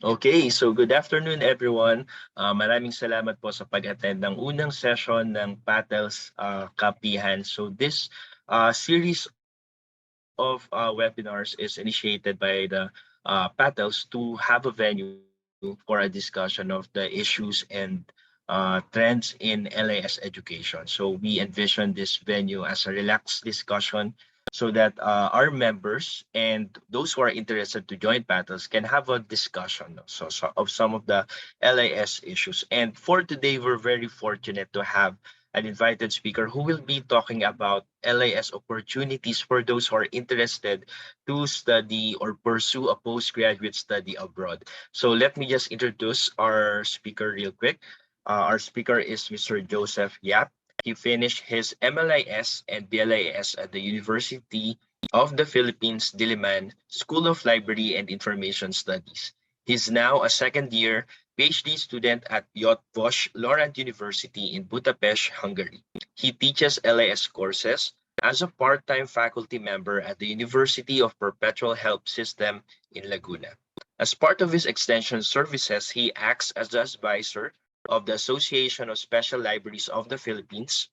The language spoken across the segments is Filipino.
Okay, so good afternoon everyone. Maraming salamat po sa pag-attend ng unang session ng PATLS Kapihan. So this series of webinars is initiated by the PATLS to have a venue for a discussion of the issues and trends in LIS education. So we envision this venue as a relaxed discussion so that our members and those who are interested to join PATLS can have a discussion of some of the LIS issues. And for today, we're very fortunate to have an invited speaker who will be talking about LIS opportunities for those who are interested to study or pursue a postgraduate study abroad. So let me just introduce our speaker real quick. Our speaker is Mr. Joseph Yap. He finished his MLIS and BLIS at the University of the Philippines Diliman School of Library and Information Studies. He's now a second-year PhD student at Eötvös Loránd University in Budapest, Hungary. He teaches LIS courses as a part-time faculty member at the University of Perpetual Help System in Laguna. As part of his extension services, he acts as the advisor of the Association of Special Libraries of the Philippines.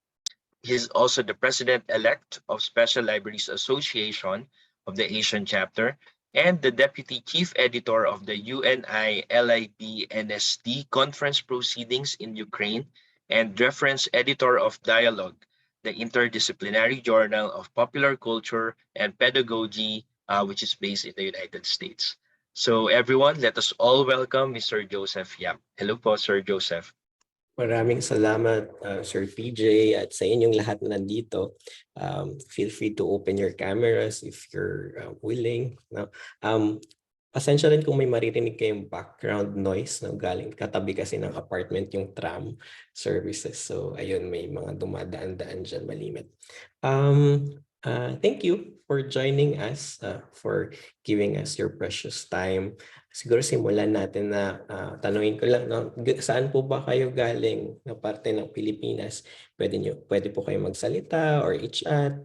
He is also the president-elect of Special Libraries Association of the Asian chapter and the deputy chief editor of the UNI-LIB-NSD conference proceedings in Ukraine and reference editor of Dialogue, the interdisciplinary journal of popular culture and pedagogy, which is based in the United States. So everyone, let us all welcome Mr. Joseph Yap. Hello po, Sir Joseph. Maraming salamat, Sir PJ, at sa inyong lahat na nandito. Feel free to open your cameras if you're willing. No? Pasensya rin kung may maririnig kayong background noise. No? Galing katabi kasi ng apartment yung tram services. So ayun, may mga dumadaan-daan dyan malimit. Thank you for joining us, for giving us your precious time. Siguro simulan natin na tanungin ko lang, no? Saan po ba kayo galing na parte ng Pilipinas? Pwede po kayo magsalita or i-chat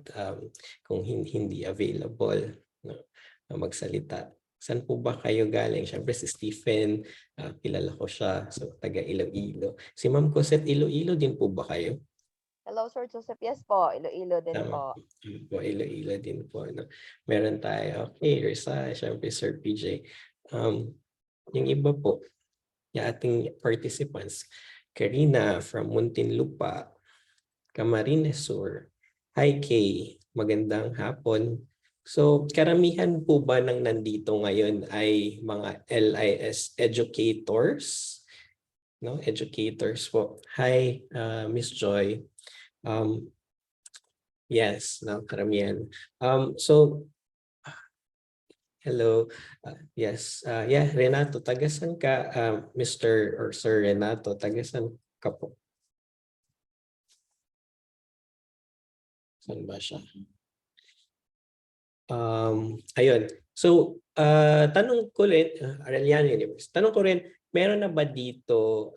kung hindi available, no? Magsalita. Saan po ba kayo galing? Siyempre si Stephen, kilala ko siya, so taga Iloilo. Si Ma'am Cosette, Iloilo din po ba kayo? Hello, Sir Joseph. Yes po, Iloilo din Tama po. po, Iloilo din po. No? Meron tayo. Okay, Risa, siyempre Sir PJ. Yung iba po, yung ating participants, Karina from Muntinlupa, Camarines Sur, hi Kay, magandang hapon. So karamihan po ba ng nandito ngayon ay mga LIS educators? No, educators po. Hi, Miss Joy. Yes, no, karamihan. So hello. Yes. Yeah, Renato, tagasan ka, Mr. or Sir Renato, tagasan ka po? Saan ba siya? Ayun. So, tanong ko rin, Arellano University, tanong ko rin, meron na ba dito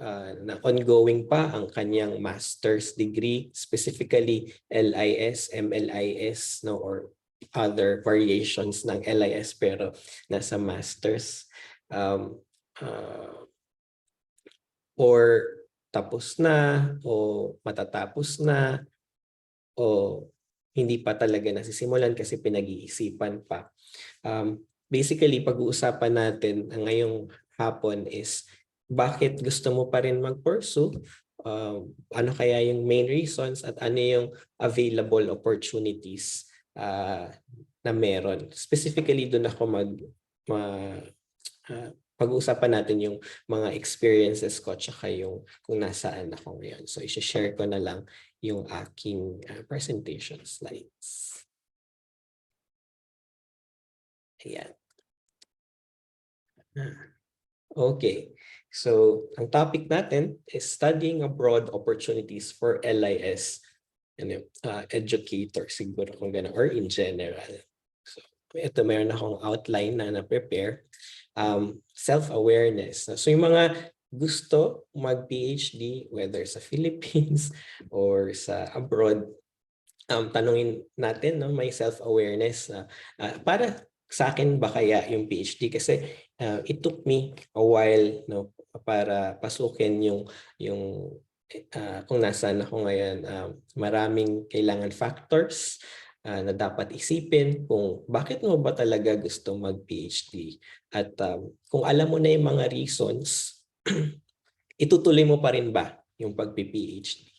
na ongoing pa ang kanyang master's degree, specifically LIS, MLIS, no, or other variations ng LIS pero nasa master's, or tapos na o matatapos na o hindi pa talaga nasisimulan kasi pinag-iisipan pa. Basically, pag-uusapan natin ngayong hapon is bakit gusto mo pa rin mag-pursue, ano kaya yung main reasons at ano yung available opportunities na meron. Specifically, doon ako pag-uusapan natin yung mga experiences ko tsaka yung kung nasaan ako ngayon. So, i-share ko na lang yung aking presentation slides. Ayan. Okay. So, ang topic natin is studying abroad opportunities for LIS educator siguro kung gano'n or in general. So, ito meron akong outline na na-prepare. Self-awareness. So, yung mga gusto mag-PhD, whether sa Philippines or sa abroad, tanungin natin, no, may self-awareness para sa akin ba kaya yung PhD? Kasi it took me a while, no, para pasukin yung kung nasaan ako ngayon. Maraming kailangan factors na dapat isipin kung bakit mo ba talaga gusto mag-PhD. At kung alam mo na yung mga reasons, itutuloy mo pa rin ba yung pag-PhD?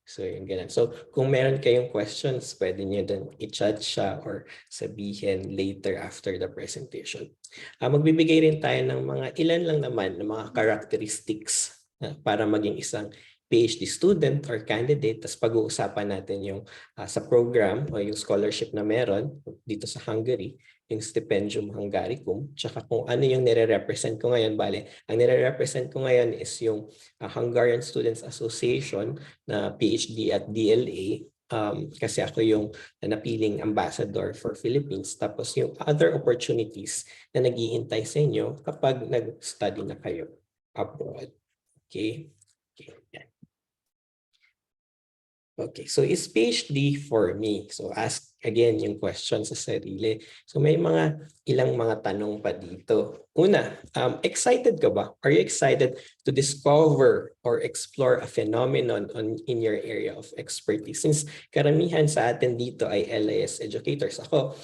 So, yung ganun. So, kung meron kayong questions, pwede nyo din i-chat siya or sabihin later after the presentation. Magbibigay rin tayo ng mga ilan lang naman ng mga characteristics para maging isang PhD student or candidate. Tapos pag-uusapan natin yung sa program o yung scholarship na meron dito sa Hungary, yung Stipendium Hungaricum, tsaka kung ano yung nire-represent ko ngayon. Bale, ang nire-represent ko ngayon is yung Hungarian Students Association na PhD at DLA, kasi ako yung napiling ambassador for Philippines. Tapos yung other opportunities na nag-iintay sa inyo kapag nag-study na kayo abroad. Okay? Okay. Yan. Okay, so is PhD for me? So ask again yung question sa sarili. So may ilang mga tanong pa dito. Una, excited ka ba? Are you excited to discover or explore a phenomenon in your area of expertise? Since karamihan sa atin dito ay LIS educators. Ako,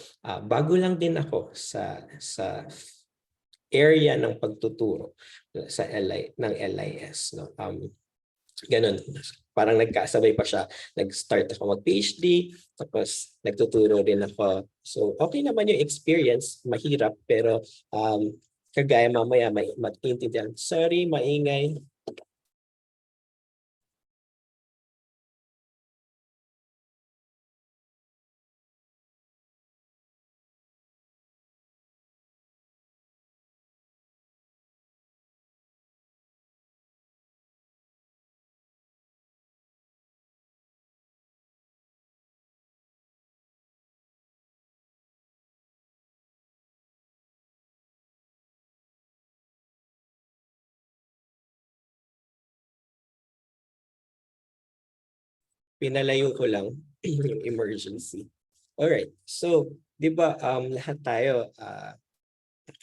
bago lang din ako sa area ng pagtuturo sa ng LIS. No? Ganun. Parang nagkasabay pa siya. Nag-start ako mag-PhD, tapos nagtuturo rin ako. So, okay naman yung experience. Mahirap, pero kagaya mamaya mag-intindihan. Sorry, maingay. Pinalayo ko lang yung emergency. Alright, so, di ba lahat tayo,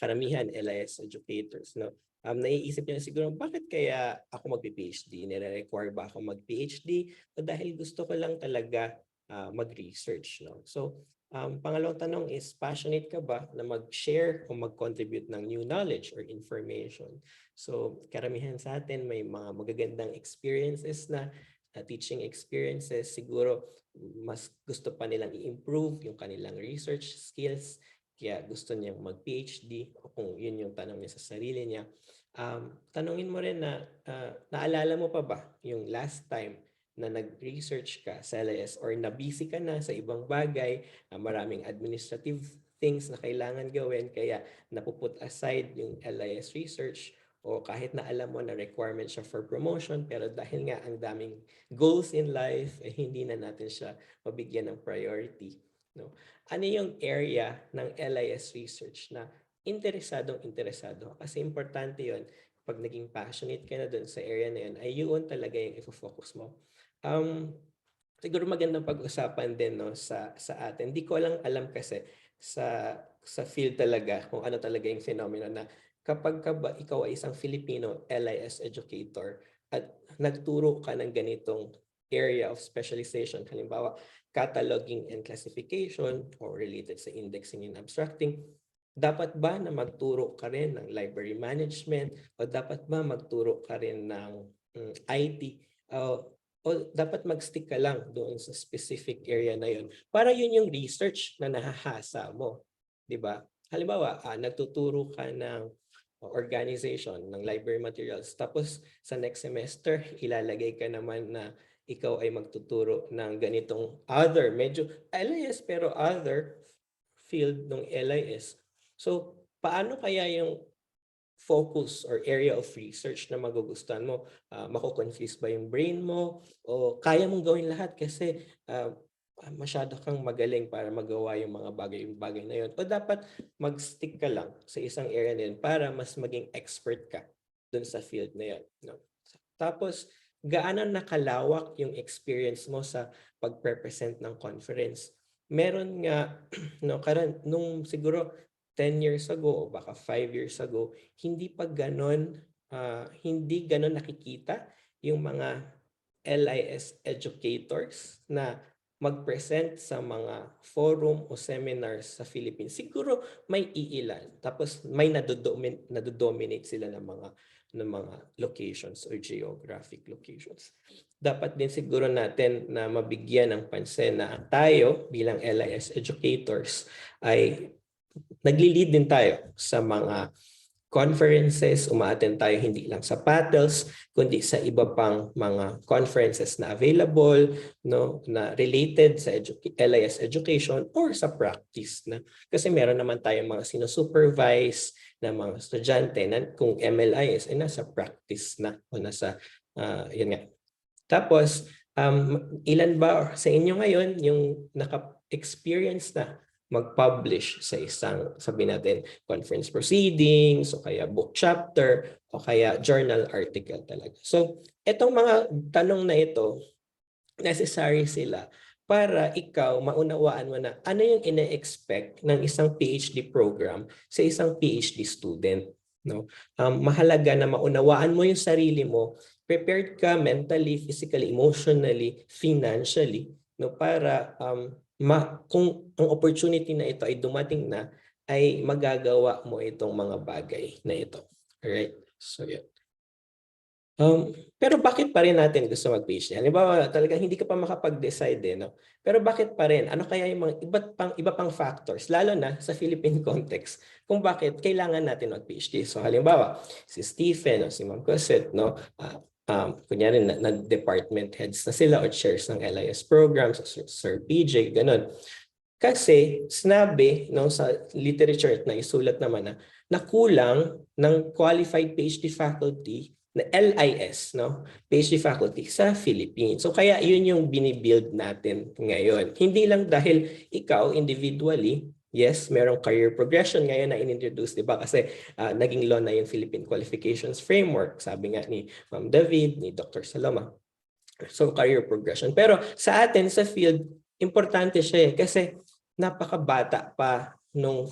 karamihan LIS educators, no? Naiisip niyo siguro, bakit kaya ako mag-PhD? Nire-require ba ako mag-PhD? O dahil gusto ko lang talaga mag-research, no? So, pangalawang tanong is, passionate ka ba na mag-share o mag-contribute ng new knowledge or information? So, karamihan sa atin may mga magagandang experiences na teaching experiences. Siguro, mas gusto pa nilang i-improve yung kanilang research skills. Kaya gusto niyang mag-PhD o kung yun yung tanong niya sa sarili niya. Tanungin mo rin na naalala mo pa ba yung last time na nag-research ka sa LIS or na-busy ka na sa ibang bagay, maraming administrative things na kailangan gawin kaya napuput aside yung LIS research o kahit na alam mo na requirement siya for promotion pero dahil nga ang daming goals in life, hindi na natin siya mabigyan ng priority. No? Ano yung area ng LIS research na interesado? Kasi importante yun. Pag naging passionate ka na dun sa area na yun, ay yun talaga yung i-focus mo. Siguro magandang pag-usapan din no, sa atin. Hindi ko lang alam kasi sa field talaga kung ano talaga yung phenomenon na kapag ikaw ay isang Filipino LIS educator at nagturo ka ng ganitong area of specialization, halimbawa cataloging and classification or related sa indexing and abstracting, dapat ba na magturo ka rin ng library management o dapat ba magturo ka rin ng IT o dapat mag-stick ka lang doon sa specific area na yun para yun yung research na nahahasa mo, di ba? Halimbawa, nagtuturo ka ng organization ng library materials tapos sa next semester ilalagay ka naman na ikaw ay magtuturo ng ganitong other, medyo LIS pero other field ng LIS. So, paano kaya yung focus or area of research na magugustuhan mo? Mako-confuse ba yung brain mo? O kaya mong gawin lahat kasi masyado kang magaling para magawa yung mga bagay na yun? O dapat mag-stick ka lang sa isang area na yun para mas maging expert ka dun sa field na yun? No? Tapos, gaano nakalawak yung experience mo sa pag-represent ng conference? Meron nga, no, nung siguro 10 years ago o baka 5 years ago, hindi ganon nakikita yung mga LIS educators na mag-present sa mga forum o seminars sa Philippines. Siguro may iilan. Tapos may nadodominate sila ng mga locations or geographic locations. Dapat din siguro natin na mabigyan ng pansin na tayo bilang LIS educators ay nagli-lead din tayo sa mga conferences, uma-attend tayo hindi lang sa PATLS, kundi sa iba pang mga conferences na available, no, na related sa LIS education or sa practice na. Kasi meron naman tayong mga sinusupervise na mga estudyante na kung MLIS ay nasa practice na o nasa yun nga. Tapos ilan ba sa inyo ngayon yung naka-experience na mag-publish sa isang, sabihin natin, conference proceedings o kaya book chapter o kaya journal article talaga. So, itong mga tanong na ito, necessary sila para ikaw maunawaan mo na ano yung ine-expect ng isang PhD program sa isang PhD student. No? Mahalaga na maunawaan mo yung sarili mo, prepared ka mentally, physically, emotionally, financially, no, para kung ang opportunity na ito ay dumating na, ay magagawa mo itong mga bagay na ito. Alright? So, yeah. Pero bakit pa rin natin gusto mag-PhD? Halimbawa, talagang hindi ka pa makapag-decide, no? Pero bakit pa rin? Ano kaya yung mga iba pang factors, lalo na sa Philippine context, kung bakit kailangan natin mag-PhD? So, halimbawa, si Stephen o si Ma'am Cosette, no? Kunyari na department heads na sila o chairs ng LIS programs, Sir PJ, ganun. Kasi sinabi no, sa literature na isulat naman na kulang ng qualified PhD faculty na LIS, no? PhD faculty sa Philippines. So kaya yun yung binibuild natin ngayon. Hindi lang dahil ikaw individually, yes, merong career progression ngayon na in-introduce, di ba? Kasi naging law na yung Philippine Qualifications Framework, sabi nga ni Ma'am David, ni Dr. Saloma. So career progression. Pero sa atin, sa field, importante siya kasi napakabata pa nung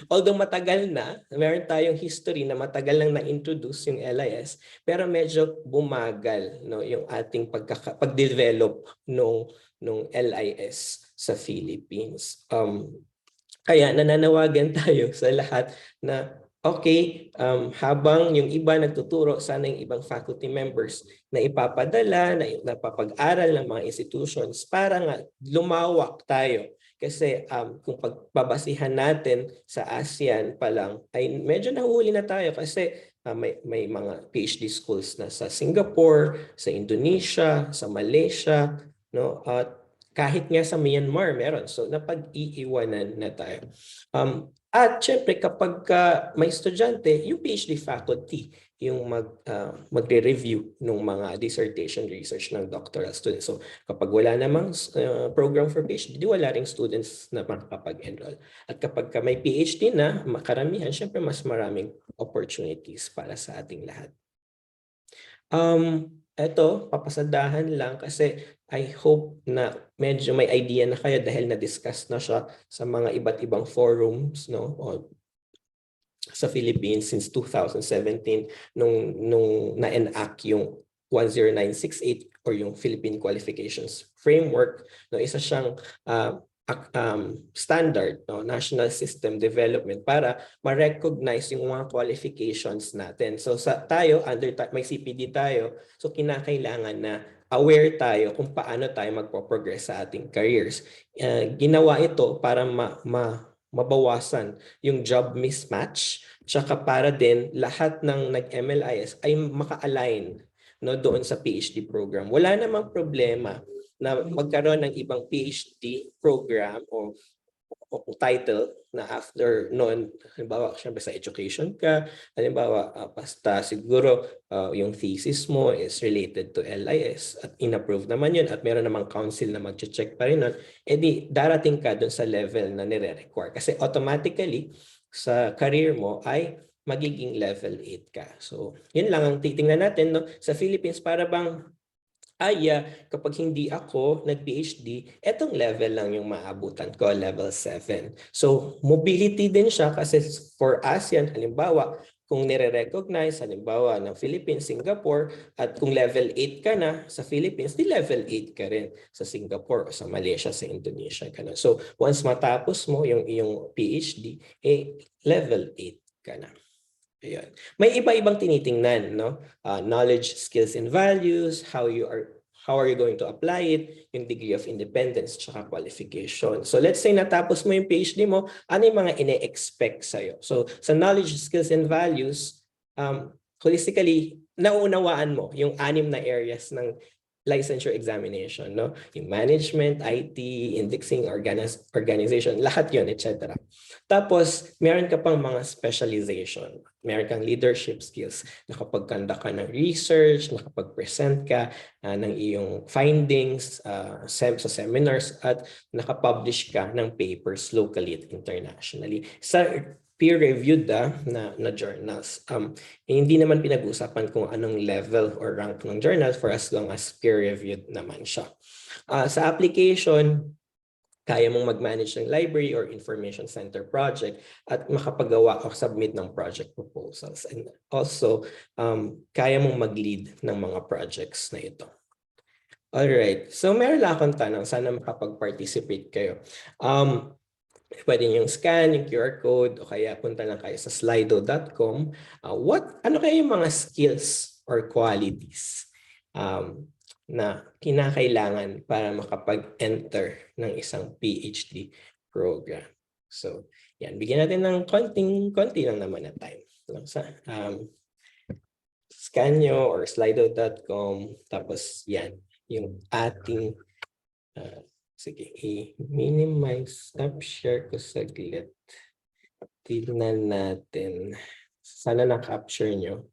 although matagal na, meron tayong history na matagal lang na-introduce yung LIS, pero medyo bumagal no, yung ating pag-develop nung LIS sa Philippines. Kaya nananawagan tayo sa lahat na okay, habang yung iba nagtuturo, sana yung ibang faculty members na ipapadala, na napapag-aral ng mga institutions para nga lumawak tayo. Kasi kung pagbabasihan natin sa ASEAN pa lang, ay medyo nahuli na tayo kasi may mga PhD schools na sa Singapore, sa Indonesia, sa Malaysia, no? At kahit nga sa Myanmar meron. So napag-iiwanan na tayo. At syempre kapag may estudyante, yung PhD faculty yung magre-review ng mga dissertation research ng doctoral students. So kapag wala namang program for PhD, wala ring students na makakapag-enroll. At kapag may PhD na, makaramihan, syempre mas maraming opportunities para sa ating lahat. Ito, papasadahan lang kasi I hope na medyo may idea na kayo dahil na-discuss na siya sa mga iba't ibang forums, no? Sa Philippines since 2017 nung na-enact yung 10968 or yung Philippine Qualifications Framework, no, isa siyang standard, no, national system development para ma-recognize yung mga qualifications natin. So tayo may CPD tayo, so kinakailangan na aware tayo kung paano tayo magpo-progress sa ating careers. Ginawa ito para mabawasan yung job mismatch, tsaka para din lahat ng nag-MLIS ay maka-align, no, doon sa PhD program. Wala namang problema na magkaroon ng ibang PhD program o title na after noon, halimbawa syempre sa education ka, halimbawa basta siguro yung thesis mo is related to LIS at in-approve naman yun at meron namang council na mag-check pa rin nun, edi darating ka dun sa level na nire-require kasi automatically sa career mo ay magiging level 8 ka. So yun lang ang titingnan natin, no? Sa Philippines para bang kapag hindi ako nag-PhD, etong level lang yung maabutan ko, level 7. So, mobility din siya kasi for ASEAN, halimbawa, kung nire-recognize, halimbawa, ng Philippines, Singapore, at kung level 8 ka na sa Philippines, di level 8 ka rin sa Singapore, o sa Malaysia, sa Indonesia. Ganun. So, once matapos mo yung iyong PhD, level 8 ka na. Ayan. May iba-ibang tinitingnan, no? Knowledge, skills, and values, how are you going to apply it, yung degree of independence, tsaka qualification. So let's say natapos mo yung PhD mo, ano yung mga ine-expect sa'yo? So sa knowledge, skills, and values, holistically, nauunawaan mo yung 6 na areas ng licensure examination, no? Yung management, IT, indexing, organization, lahat yun, etc. Tapos, meron ka pang mga specialization. Meron kang leadership skills. Nakapag-conduct ka ng research, nakapag-present ka ng iyong findings sa seminars, at nakapublish ka ng papers locally at internationally. Sa peer-reviewed na journals. Hindi naman pinag-uusapan kung anong level or rank ng journal for as long as peer-reviewed naman siya. Sa application, kaya mong mag-manage ng library or information center project at makapagawa o submit ng project proposals. And also, kaya mong mag-lead ng mga projects na ito. Alright, so meron lang akong tanong. Sana makapag-participate kayo. Pwede yung scan, yung QR code, o kaya punta lang kayo sa slido.com. Ano kaya yung mga skills or qualities na kinakailangan para makapag-enter ng isang PhD program? So, yan. Bigyan natin ng konti lang naman na time. Scan nyo or slido.com. Tapos, yan. Yung ating sige, i-minimize, stop share ko saglit. Tignan natin. Sana na-capture nyo.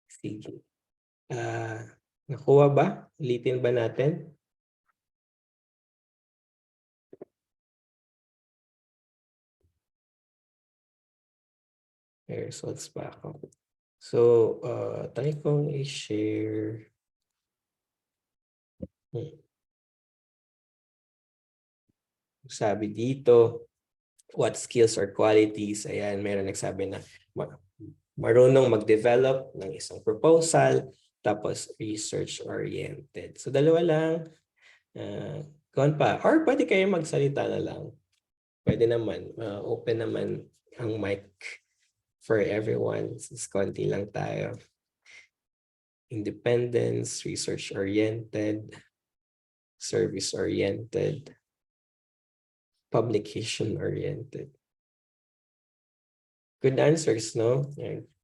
Sige. Nakuha ba? Ulitin ba natin? May results pa ako. So, try kong i-share. Sabi dito, what skills or qualities? Ayan, meron nagsabi na marunong mag-develop ng isang proposal, tapos research-oriented. So, dalawa lang. Kuhan pa. Or pwede kayo magsalita na lang. Pwede naman. Open naman ang mic for everyone. Since konti lang tayo. Independence, research-oriented, service-oriented, publication-oriented. Good answers, no?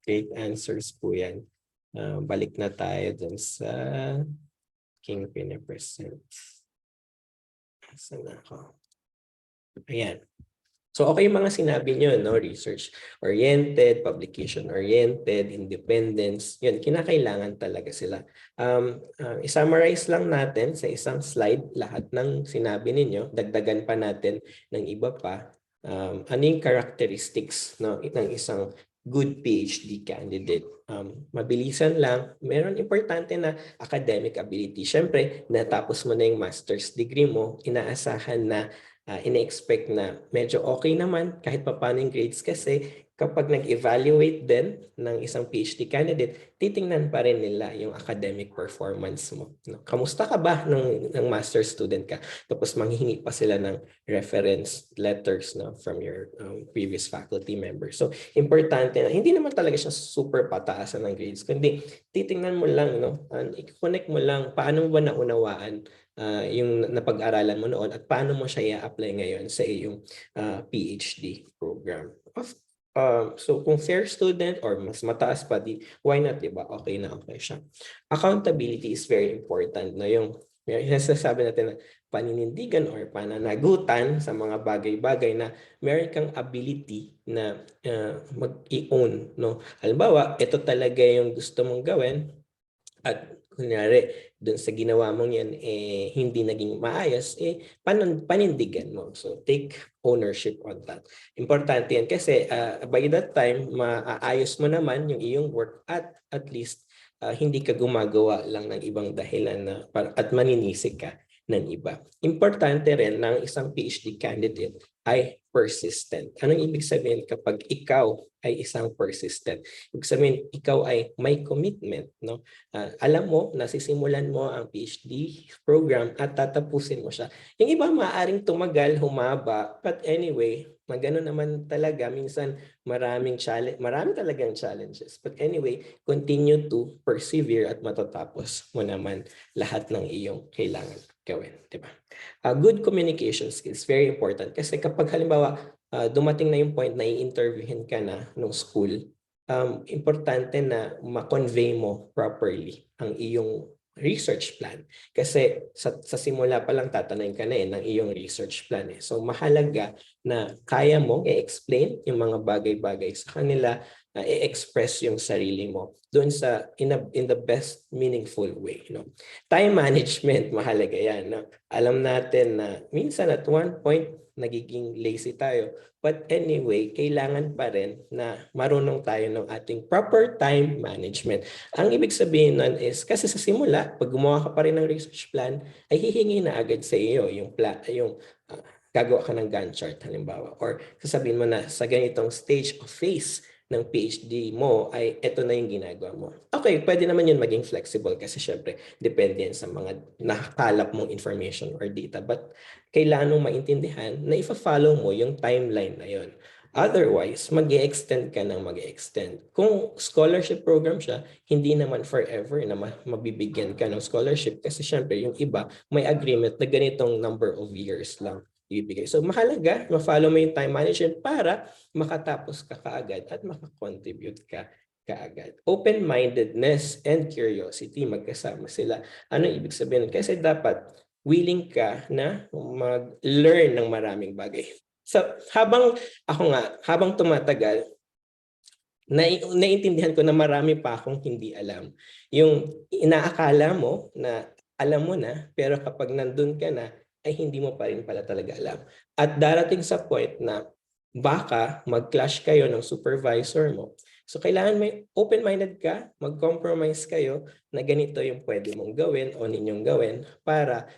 Great answers po yan. Balik na tayo dun sa King Pinipresent. Saan ako? Ayan. So, okay yung mga sinabi nyo, no? Research-oriented, publication-oriented, independence. Yun, kinakailangan talaga sila. I-summarize lang natin sa isang slide lahat ng sinabi ninyo. Dagdagan pa natin ng iba pa. Ano yung characteristics, no, ng isang good PhD candidate? Mabilisan lang. Meron importante na academic ability. Siyempre, natapos mo na yung master's degree mo, inaasahan na ina-expect na medyo okay naman kahit pa paano yung grades, kasi kapag nag-evaluate din ng isang PhD candidate, titingnan pa rin nila yung academic performance mo. No? Kamusta ka ba ng master's student ka? Tapos manghihingi pa sila ng reference letters, no, from your previous faculty members. So, importante na hindi naman talaga siya super pataasan ng grades, kundi titingnan mo lang, no, i-connect mo lang paano ba naunawaan yung napag-aralan mo noon at paano mo siya i-apply ngayon sa iyong PhD program. So kung fair student or mas mataas pa, why not, diba? Okay na okay siya. Accountability is very important. No? Yung may sinasabi natin na paninindigan or pananagutan sa mga bagay-bagay na meron kang ability na mag-i-own, no? Halimbawa, ito talaga yung gusto mong gawin at kunyari doon sa ginawa mong yan hindi naging maayos, panindigan mo. So take ownership on that. Importante yan kasi by that time maaayos mo naman yung iyong work at least hindi ka gumagawa lang ng ibang dahilan na at maninisik ka ng iba. Importante rin ng isang PhD candidate ay persistent. Anong ibig sabihin kapag ikaw ay isang persistent? Ibig sabihin ikaw ay may commitment, no? Alam mo, nasisimulan mo ang PhD program at tatapusin mo siya. Yung iba maaaring tumagal, humaba, but anyway, magano naman talaga, minsan marami talagang challenges. But anyway, continue to persevere at matatapos mo naman lahat ng iyong kailangan gawin, di ba? Good communication skills, very important. Kasi kapag halimbawa, dumating na yung point na i-interviewin ka na ng school, importante na ma-convey mo properly ang iyong research plan. Kasi sa simula pa lang tatanungin ka na ng iyong research plan. So mahalaga na kaya mo i-explain yung mga bagay-bagay sa kanila, i-express yung sarili mo doon sa in the best meaningful way, no? Time management, mahalaga yan, no? Alam natin na minsan at one point nagiging lazy tayo, but anyway, kailangan pa rin na marunong tayo ng ating proper time management. Ang ibig sabihin nun is kasi sa simula, pag gumawa ka pa rin ng research plan, ay hihingi na agad sa iyo yung gagawa ka ng Gantt chart halimbawa, or sasabihin mo na sa ganitong stage of phase ng PhD mo ay ito na yung ginagawa mo. Okay, pwede naman yun maging flexible kasi syempre depende yan sa mga nakakalap mong information or data, but kailangan mong maintindihan na ifa-follow mo yung timeline na yun. Otherwise, mag-i-extend ka ng mag-i-extend. Kung scholarship program siya, hindi naman forever na mabibigyan ka ng scholarship kasi syempre yung iba may agreement na ganitong number of years lang ibigay. So mahalaga, ma-follow mo yung time management para makatapos ka kaagad at makakontribute ka kaagad. Open-mindedness and curiosity, magkasama sila. Ano ibig sabihin? Kasi dapat willing ka na mag-learn ng maraming bagay. So habang tumatagal, naiintindihan ko na marami pa akong hindi alam. Yung inaakala mo na alam mo na, pero kapag nandun ka na, ay hindi mo pa rin pala talaga alam. At darating sa point na baka mag-clash kayo ng supervisor mo. So kailangan may open-minded ka, mag-compromise kayo na ganito yung pwede mong gawin o ninyong gawin para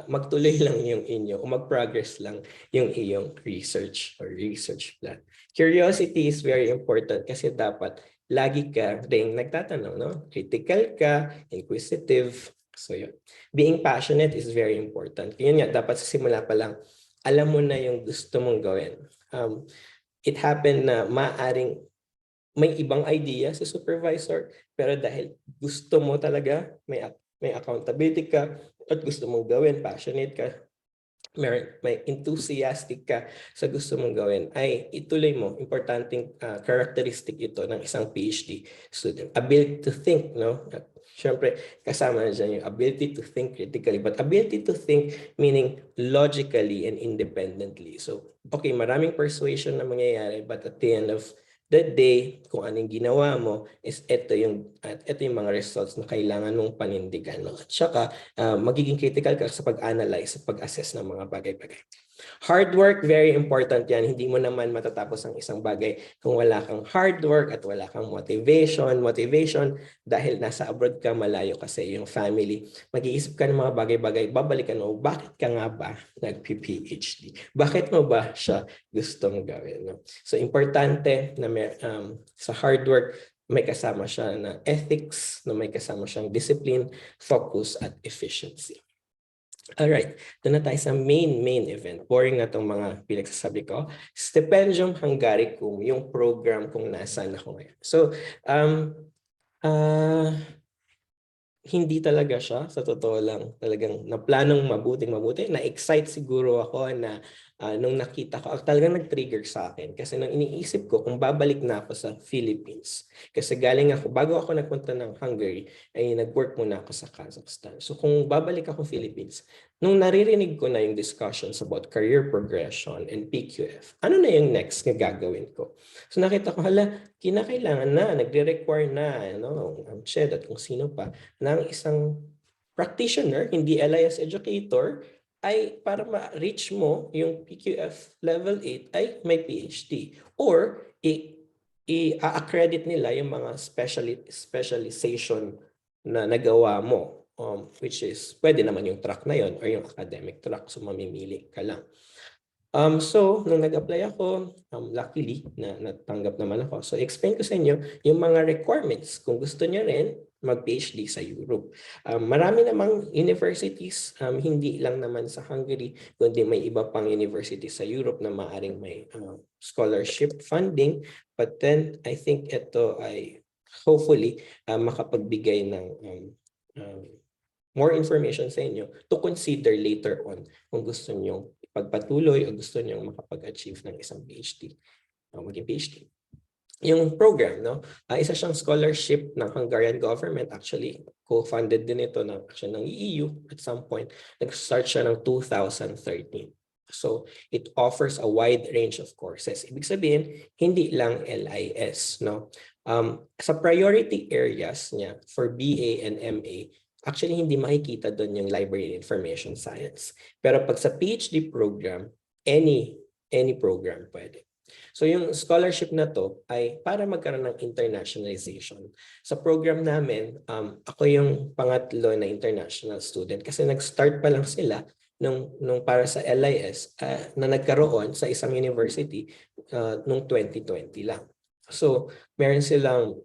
magtuloy lang yung inyo o mag-progress lang yung iyong research or research plan. Curiosity is very important kasi dapat lagi ka ring nagtatanong, no? Critical ka, inquisitive. So yun. Being passionate is very important. Yun nga, dapat sa simula pa lang, alam mo na yung gusto mong gawin. It happened na maaring may ibang idea sa supervisor, pero dahil gusto mo talaga, may accountability ka, at gusto mong gawin, passionate ka, may enthusiastic ka sa gusto mong gawin, ay ituloy mo. Importanteng characteristic ito ng isang PhD student. Ability to think, no? Siyempre, kasama na dyan yung ability to think critically, but ability to think meaning logically and independently. So, okay, maraming persuasion na mangyayari, but at the end of the day, kung anong ginawa mo, is ito yung mga results na kailangan mong panindigan. No? At saka, magiging critical ka sa pag-analyze, sa pag-assess ng mga bagay-bagay. Hard work, very important yan. Hindi mo naman matatapos ang isang bagay kung wala kang hard work at wala kang motivation. Motivation dahil nasa abroad ka, malayo ka sa iyong family. Mag-iisip ka ng mga bagay-bagay, babalikan mo, bakit ka nga ba nag-PhD? Bakit mo ba siya gustong gawin? No? So, importante na sa hard work, may kasama siya na ethics, na may kasama siyang discipline, focus, at efficiency. Alright, doon na tayo sa main event. Boring na itong mga pinagsasabi ko. Stipendium Hungaricum, yung program kung nasaan ako ngayon. So, hindi talaga siya, sa totoo lang, talagang naplanong mabuti. Na-excite siguro ako na nung nakita ko, talagang nag-trigger sa akin. Kasi nung iniisip ko kung babalik na ako sa Philippines. Kasi galing ako, bago ako nagpunta ng Hungary, ay nag-work muna ako sa Kazakhstan. So kung babalik ako Philippines, nung naririnig ko na yung discussions about career progression and PQF, ano na yung next na gagawin ko? So nakita ko, hala, kinakailangan na, nagre-require na, ang CHED at kung sino pa, ng isang practitioner, hindi LIS educator, ay para ma-reach mo yung PQF level 8 ay may PhD. Or i-accredit nila yung mga specialization na nagawa mo, which is pwede naman yung track na yon or yung academic track, so mamimili ka lang. So, nung nag-apply ako, luckily, natanggap naman ako. So, explain ko sa inyo yung mga requirements kung gusto niyo rin mag-PhD sa Europe. Marami namang universities, hindi lang naman sa Hungary, kundi may iba pang university sa Europe na maaring may scholarship funding. But then, I think ito ay hopefully makapagbigay ng more information sa inyo to consider later on kung gusto niyo pagpatuloy o gusto niyo makapag-achieve ng isang PhD, maging PhD. Yung program, isa siyang scholarship ng Hungarian government. Actually, co-funded din ito ng EU at some point. Nag-start siya ng 2013. So, it offers a wide range of courses. Ibig sabihin, hindi lang LIS. Sa priority areas niya for BA and MA, actually, hindi makikita doon yung library and information science. Pero pag sa PhD program, any program pwede. So yung scholarship na to ay para magkaroon ng internationalization. Sa program namin, ako yung pangatlo na international student kasi nag-start pa lang sila nung para sa LIS na nagkaroon sa isang university nung 2020 lang. So meron silang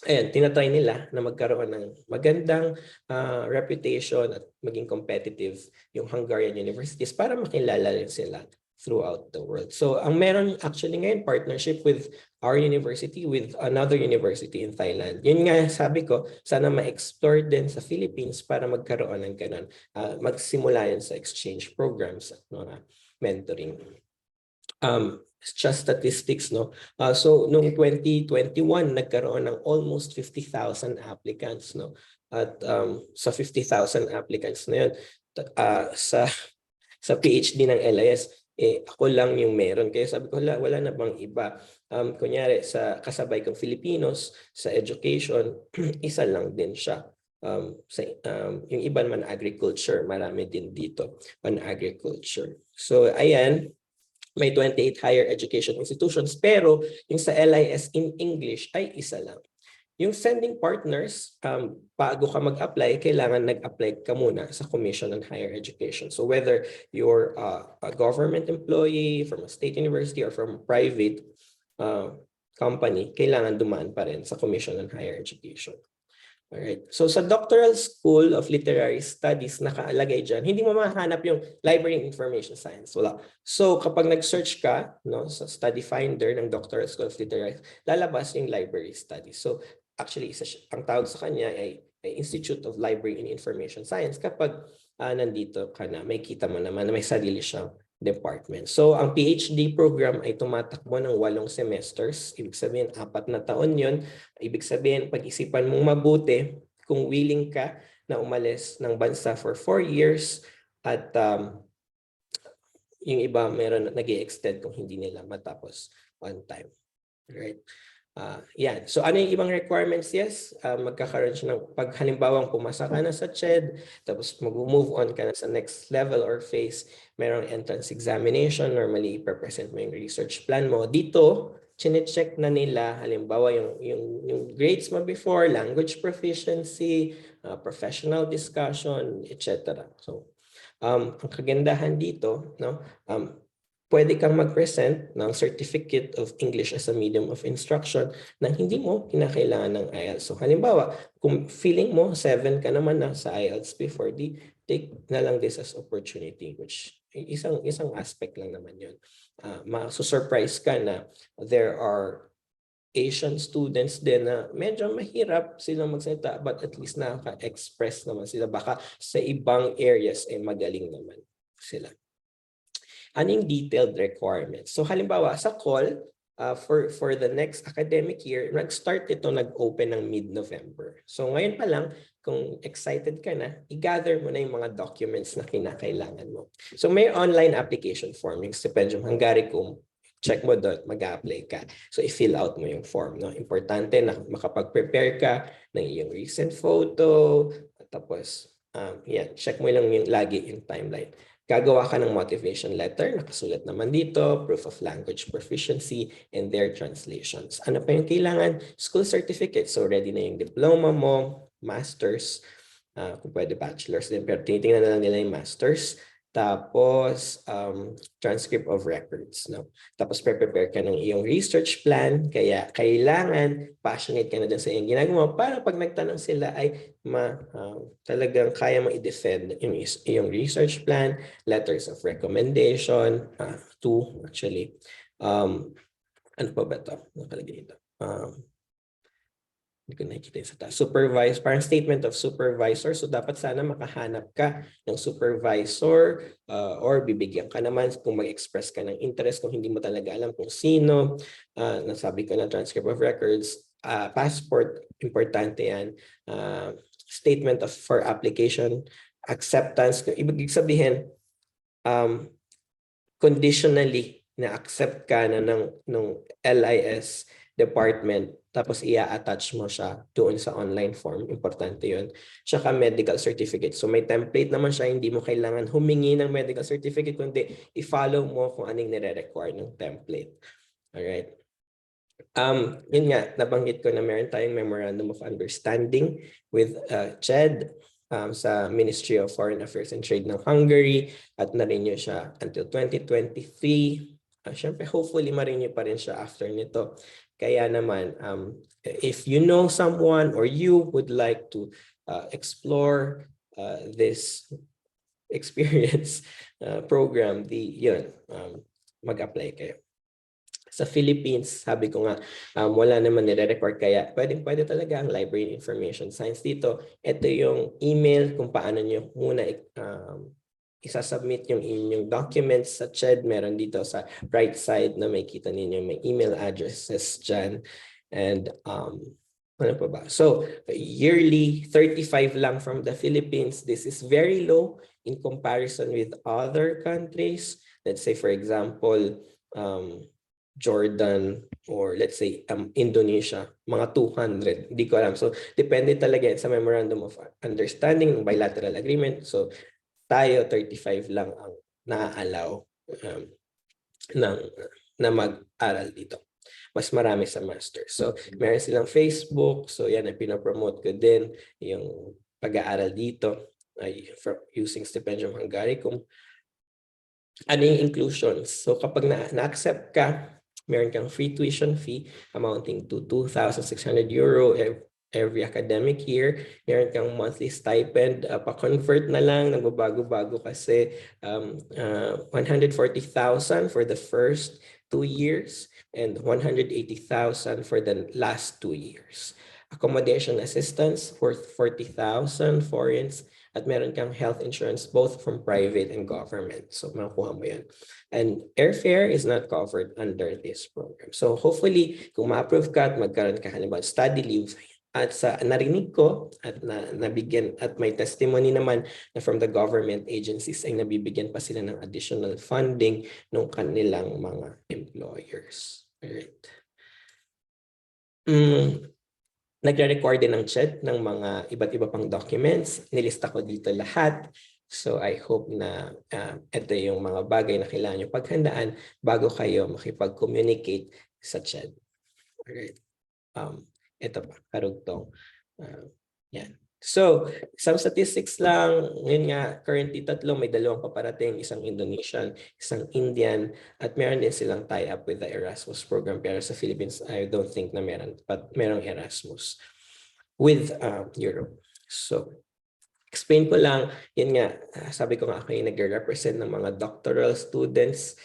tinatry nila na magkaroon ng magandang reputation at maging competitive yung Hungarian universities para makilala rin sila throughout the world. So, ang meron actually ngayon partnership with our university with another university in Thailand. Yun nga sabi ko, sana ma-explore din sa Philippines para magkaroon ng ganun. Magsimula yan sa exchange programs at mga mentoring. Just statistics, so noong 2021 nagkaroon ng almost 50,000 applicants, at sa 50,000 applicants na yun, sa PhD ng LIS, ako lang yung meron. Kaya sabi ko, wala na bang iba? Kunyari sa kasabay kong Filipinos sa education, isa lang din siya. Yung iba naman agriculture, marami din dito on agriculture. So ayan, may 28 higher education institutions, pero yung sa LIS in English ay isa lang. Yung sending partners, bago ka mag-apply, kailangan nag-apply ka muna sa Commission on Higher Education. So whether you're a government employee from a state university or from a private company, kailangan dumaan pa rin sa Commission on Higher Education. Alright. So sa Doctoral School of Literary Studies, nakalagay dyan, hindi mo mahanap yung Library and Information Science. Wala. So kapag nag-search ka sa study finder ng Doctoral School of Literary, lalabas yung Library Studies. So actually, ang tawag sa kanya ay Institute of Library and Information Science kapag nandito ka na, may kita mo naman na may sarili siyang department. So, ang PhD program ay tumatakbo ng 8 semesters. Ibig sabihin, 4 na taon yun. Ibig sabihin, pag-isipan mong mabuti kung willing ka na umalis ng bansa for 4 years at yung iba meron nag-i-extend kung hindi nila matapos on time. Right? Yan. So ano yung ibang requirements? Yes, magkakaroon siya ng pag halimbawang pumasa ka na sa CHED, tapos mag-move on ka na sa next level or phase, merong entrance examination, normally ipapresent mo yung research plan mo. Dito, chine-check na nila, halimbawa yung grades mo before, language proficiency, professional discussion, etc. So, ang kagandahan dito, pwede kang mag-present ng Certificate of English as a Medium of Instruction na hindi mo kinakailangan ng IELTS. So halimbawa, kung feeling mo 7 ka naman na sa IELTS before, take na lang this as opportunity, which isang aspect lang naman yun. Masu-surprise ka na there are Asian students din na medyo mahirap silang magsalita but at least nakaka-express naman sila. Baka sa ibang areas ay magaling naman sila. Ano yung detailed requirements? So halimbawa, sa call, for the next academic year, nag-open ng mid-November. So ngayon pa lang, kung excited ka na, i-gather mo na yung mga documents na kinakailangan mo. So may online application form, yung Stipendium Hungaricum, check mo doon, mag-apply ka. So i-fill out mo yung form. No? Importante na makapag-prepare ka ng iyong recent photo, tapos check mo lang yung lagi yung timeline. Gagawa ka ng motivation letter, nakasulat naman dito, proof of language proficiency, and their translations. Ano pa yung kailangan? School certificate. So ready na yung diploma mo, master's, kung pwede bachelor's din, pero tinitingnan na lang nila yung master's. Tapos, transcript of records. No? Tapos, prepare ka ng iyong research plan. Kaya, kailangan passionate ka na dun sa iyong ginagawa para pag nagtanong sila ay talagang kaya mo i-defend yung iyong research plan, letters of recommendation, two actually. Ano pa ba ito? Nakalagay dito. Hindi ko nakikita yung sa taas. Parang statement of supervisor. So dapat sana makahanap ka ng supervisor or bibigyan ka naman kung mag-express ka ng interest kung hindi mo talaga alam kung sino. Nasabi ko na transcript of records, passport, importante yan. Statement for application, acceptance. Ibig sabihin, conditionally na-accept ka na ng LIS department, tapos i-attach mo siya doon sa online form. Importante yun. Tsaka medical certificate. So may template naman siya, hindi mo kailangan humingi ng medical certificate, kundi i-follow mo kung anong nire-require ng template. Alright. Yun nga, nabanggit ko na meron tayong Memorandum of Understanding with CHED sa Ministry of Foreign Affairs and Trade ng Hungary at na-renew siya until 2023. Siyempre, hopefully, ma-renew pa rin siya after nito. Kaya naman, if you know someone or you would like to explore this experience program, mag-apply kayo. Sa Philippines, sabi ko nga, wala naman nire-record kaya pwede talaga ang Library Information Science dito. Ito yung email kung paano nyo muna isasubmit yung inyong documents sa CHED. Meron dito sa right side na may kita ninyo, may email addresses dyan. And ano pa ba? So, yearly, 35 lang from the Philippines. This is very low in comparison with other countries. Let's say, for example, Jordan or let's say Indonesia, mga 200. Hindi ko alam. So, depende talaga sa Memorandum of Understanding, ng bilateral agreement. So, tayo 35 lang ang na-allow na mag-aral dito. Mas marami sa master. So, meron silang Facebook. So, yan ang pinapromote ko din, yung pag-aaral dito using Stipendium Hungaricum. Ano yung inclusions? So, kapag na-accept ka, meron kang free tuition fee amounting to 2,600 euro every academic year. Meron kang monthly stipend, pa-convert na lang, nagbabago-bago kasi 140,000 for the first 2 years and 180,000 for the last 2 years. Accommodation assistance for 40,000 foreigners at meron kang health insurance both from private and government. So makuha mo yan. And airfare is not covered under this program. So hopefully, kung ma-approve ka at magkaroon ka halimbawa study leave, at sa narinig ko at nabigyan at may testimony naman na from the government agencies ay nabibigyan pa sila ng additional funding ng kanilang mga employers. Alright. Nagre-record din ng CHED ng mga iba't iba pang documents. Nilista ko dito lahat. So I hope na ito yung mga bagay na kailangan nyo paghandaan bago kayo makipag-communicate sa CHED. Alright. Ito pa, karugtong. Yan. So, some statistics lang. Ngayon nga, currently may 2 paparating, isang Indonesian, isang Indian, at meron din silang tie-up with the Erasmus program. Pero sa Philippines, I don't think na meron, but merong Erasmus with Europe. So, explain ko lang, yun nga, sabi ko nga ako yung nag-represent ng mga doctoral students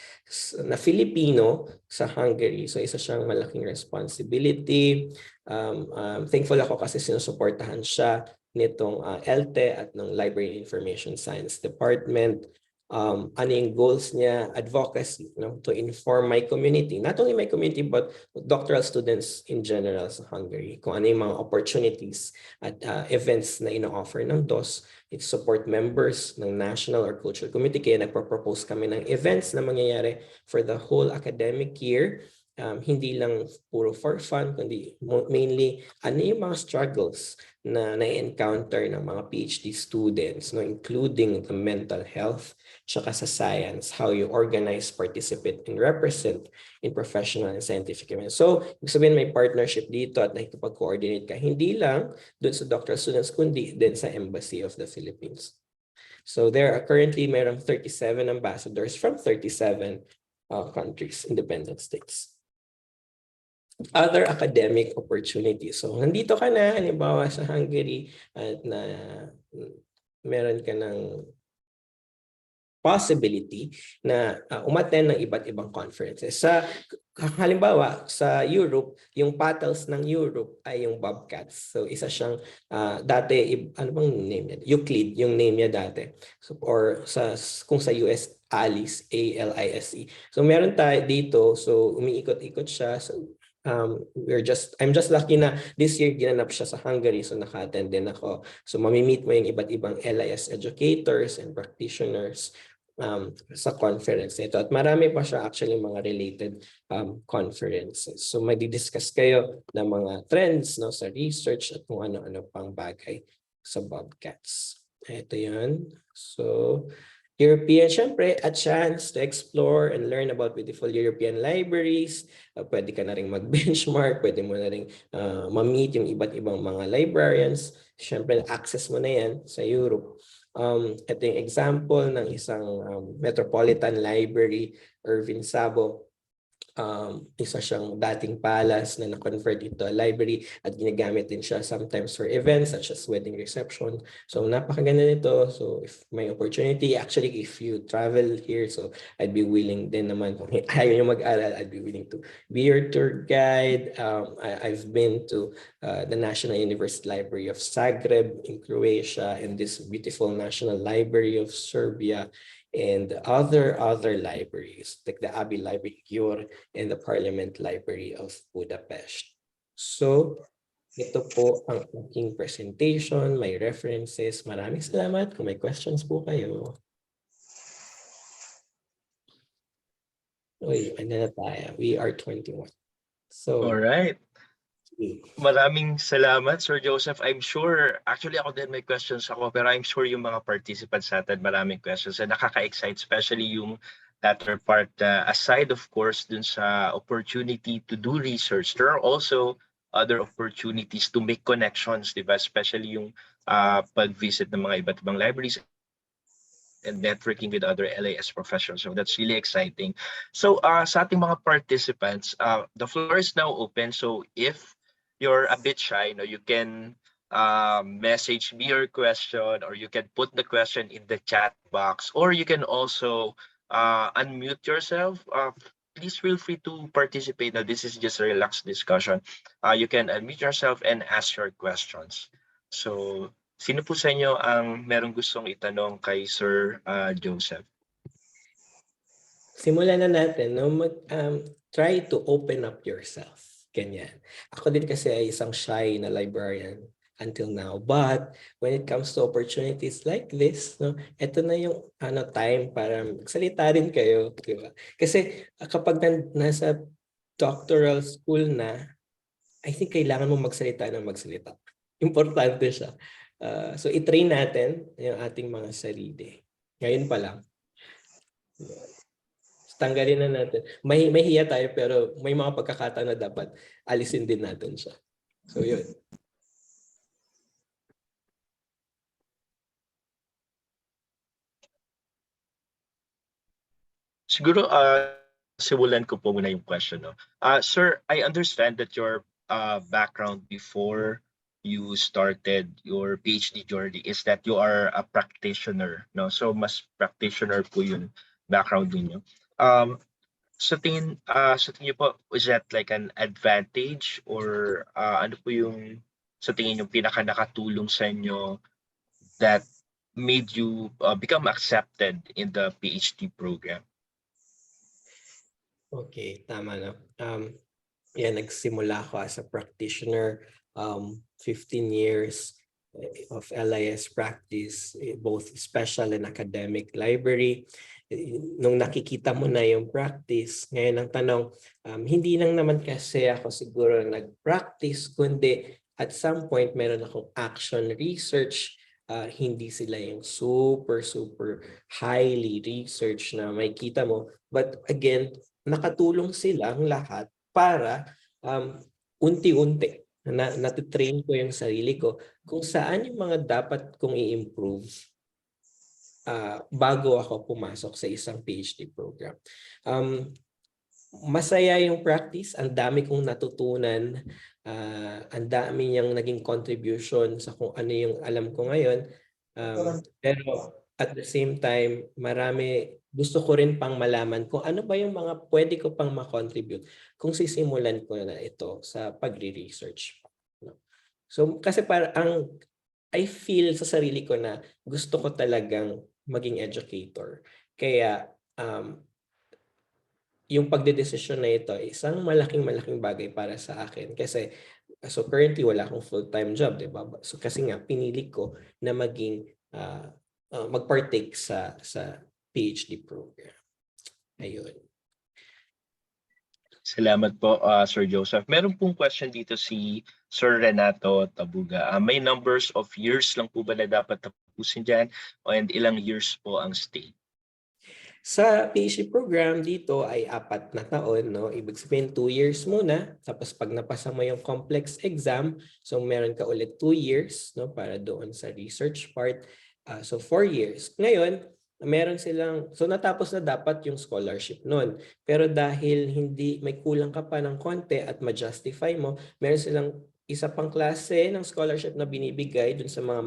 na Filipino sa Hungary. So isa siyang malaking responsibility. Thankful ako kasi sinusuportahan siya nitong ELTE at ng Library Information Science Department. ano yung goals niya, advocacy, to inform my community, not only my community, but doctoral students in general sa Hungary, kung ano yung mga opportunities at events na ino-offer ng DOS. It support members ng national or cultural committee, kaya nagpo-propose kami ng events na mangyayari for the whole academic year. Hindi lang puro for fun, kundi mainly ano yung mga struggles na na-encounter ng mga PhD students, including the mental health, tsaka sa science, how you organize, participate, and represent in professional and scientific events. So, ibig sabihin may partnership dito at nakikipag-coordinate ka, hindi lang dun sa doctoral students, kundi din sa Embassy of the Philippines. So, there are currently merong 37 ambassadors from 37 countries, independent states. Other academic opportunities. So, nandito ka na, halimbawa sa Hungary, at na meron ka ng possibility na umattend ng iba't ibang conferences. Halimbawa, sa Europe, yung PATLS ng Europe ay yung Bobcats. So, isa siyang dati, ano bang name niya? Euclid, yung name niya dati. So, or kung sa US, ALIS, ALISE. So, meron tayo dito. So, umiikot-ikot siya. So, I'm just lucky na this year ginanap siya sa Hungary, so naka-attend din ako. So mamimit mo yung iba't ibang LIS educators and practitioners sa conference nito. At marami pa siya actually mga related conferences. So magdi-discuss kayo ng mga trends sa research at kung ano-ano pang bagay sa Bobcats. Ito yun. So European, syempre, a chance to explore and learn about beautiful European libraries. Pwede ka na rin mag-benchmark, pwede mo na rin ma-meet yung iba't ibang mga librarians. Syempre, access mo na yan sa Europe. Ito yung example ng isang Metropolitan Library, Irvin Sabo. Isa siyang dating palace na na-convert into a library at ginagamit din siya sometimes for events such as wedding reception. So napakaganda nito. So if may opportunity, actually if you travel here, so I'd be willing din naman, kung ayaw nyo mag-aral, I'd be willing to be your tour guide. I've been to the National University Library of Zagreb in Croatia and this beautiful National Library of Serbia and other libraries like the Abbey Library Győr and the Parliament Library of Budapest. So, ito po ang aking presentation, may references. Maraming salamat. Kung may questions po kayo. Uy, ano na tayo? We are 21. So, All right. Maraming salamat, Sir Joseph. I'm sure, actually ako din may questions ako, pero I'm sure yung mga participants natin maraming questions and nakaka-excite, especially yung latter part, aside of course dun sa opportunity to do research, there are also other opportunities to make connections, di ba? Especially yung pag-visit ng mga iba't ibang libraries and networking with other LIS professionals. So that's really exciting. So sa ating mga participants, the floor is now open. So if you're a bit shy, you can message me your question, or you can put the question in the chat box, or you can also unmute yourself. Please feel free to participate. Now, this is just a relaxed discussion. You can unmute yourself and ask your questions. So, sino po sa inyo ang merong gustong itanong kay Sir Joseph? Simulan na natin. Try to open up yourself. Ganyan. Ako din kasi ay isang shy na librarian until now. But when it comes to opportunities like this, ito na yung time para magsalita rin kayo. Diba? Kasi kapag nasa doctoral school na, I think kailangan mo magsalita ng magsalita. Importante siya. So i-train natin yung ating mga sarili. Ngayon pa lang. Tanggalin na natin. May hiya tayo pero may mga pagkakataon na dapat alisin din natin siya. So yun. Siguro simulan ko po muna yung question. Sir, I understand that your background before you started your PhD journey is that you are a practitioner, no? So mas practitioner po yung background niyo. Sa tingin niyo po, is that like an advantage, or ano po yung sa tingin niyo pinaka nakatulong sa inyo that made you become accepted in the PhD program? Okay, tama na. Yan, nagsimula ako as a practitioner, 15 years of LIS practice, both special and academic library. Nung nakikita mo na yung practice, ngayon ang tanong, hindi lang naman kasi ako siguro nag-practice, kundi at some point meron akong action research. Hindi sila yung super highly research na makikita mo. But again, nakatulong silang lahat para unti-unti natitrain ko yung sarili ko kung saan yung mga dapat kong i-improve bago ako pumasok sa isang PhD program. Masaya yung practice, ang dami kong natutunan, ang dami niyang naging contribution sa kung ano yung alam ko ngayon. Pero at the same time, gusto ko rin pang malaman kung ano ba yung mga pwede ko pang ma-contribute kung sisimulan ko na ito sa pagre-research. So kasi I feel sa sarili ko na gusto ko talagang maging educator. Kaya yung pagdedesisyon na ito isang malaking bagay para sa akin kasi so currently wala akong full-time job, 'di ba? So kasi nga pinili ko na maging mag-partake sa PhD program. Ayun. Salamat po, Sir Joseph. Meron pong question dito si Sir Renato Tabuga. May numbers of years lang po ba na dapat tapusin dyan? And ilang years po ang stay? Sa PhD program dito ay 4 na taon, no? Ibig sabihin 2 years muna, tapos pag napasa mo yung complex exam, so meron ka ulit 2 years, no, para doon sa research part. So 4 years. Ngayon, meron silang, so natapos na dapat yung scholarship noon. Pero dahil hindi may kulang ka pa ng konti at ma-justify mo, meron silang isa pang klase ng scholarship na binibigay dun sa mga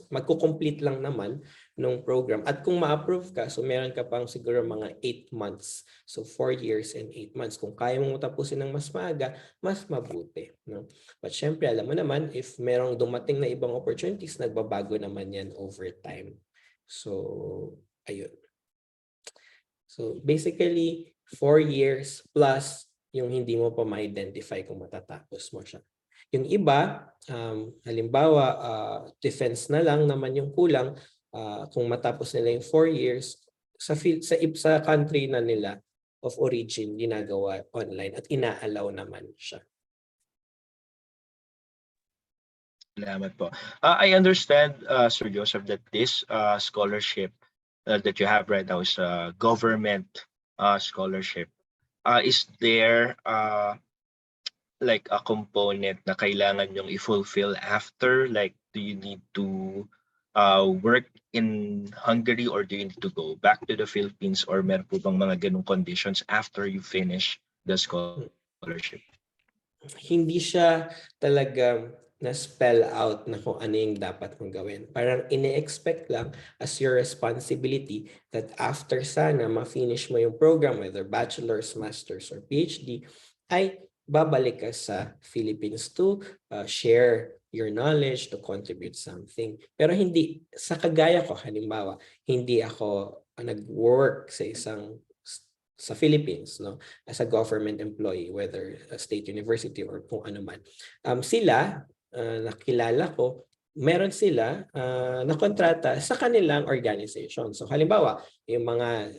magko-complete lang naman nung program. At kung ma-approve ka, so meron ka pang siguro mga 8 months. So 4 years and 8 months. Kung kaya mong tapusin ng mas maaga, mas mabuti. No? But syempre, alam mo naman, if merong dumating na ibang opportunities, nagbabago naman yan over time. So, ayun. So basically, 4 years plus yung hindi mo pa ma-identify kung matatapos mo siya. Yung iba, halimbawa, defense na lang naman yung kulang, kung matapos nila yung 4 years, sa country na nila of origin, ginagawa online at inaalaw naman siya. Salamat po. I understand, Sir Joseph, that this scholarship that you have right now is a government scholarship. Is there like a component na kailangan yung i-fulfill after? Like, do you need to work in Hungary or do you need to go back to the Philippines or meron po bang mga ganung conditions after you finish the scholarship? Hindi siya talaga na-spell out na kung ano yung dapat mong gawin. Parang ine-expect lang as your responsibility that after sana ma-finish mo yung program, whether bachelor's, master's, or PhD, ay babalik ka sa Philippines to share your knowledge, to contribute something. Pero hindi, sa kagaya ko, halimbawa, hindi ako nag-work sa Philippines, no, as a government employee, whether a state university or kung ano man. Sila, nakilala ko, meron sila na kontrata sa kanilang organization. So halimbawa, yung mga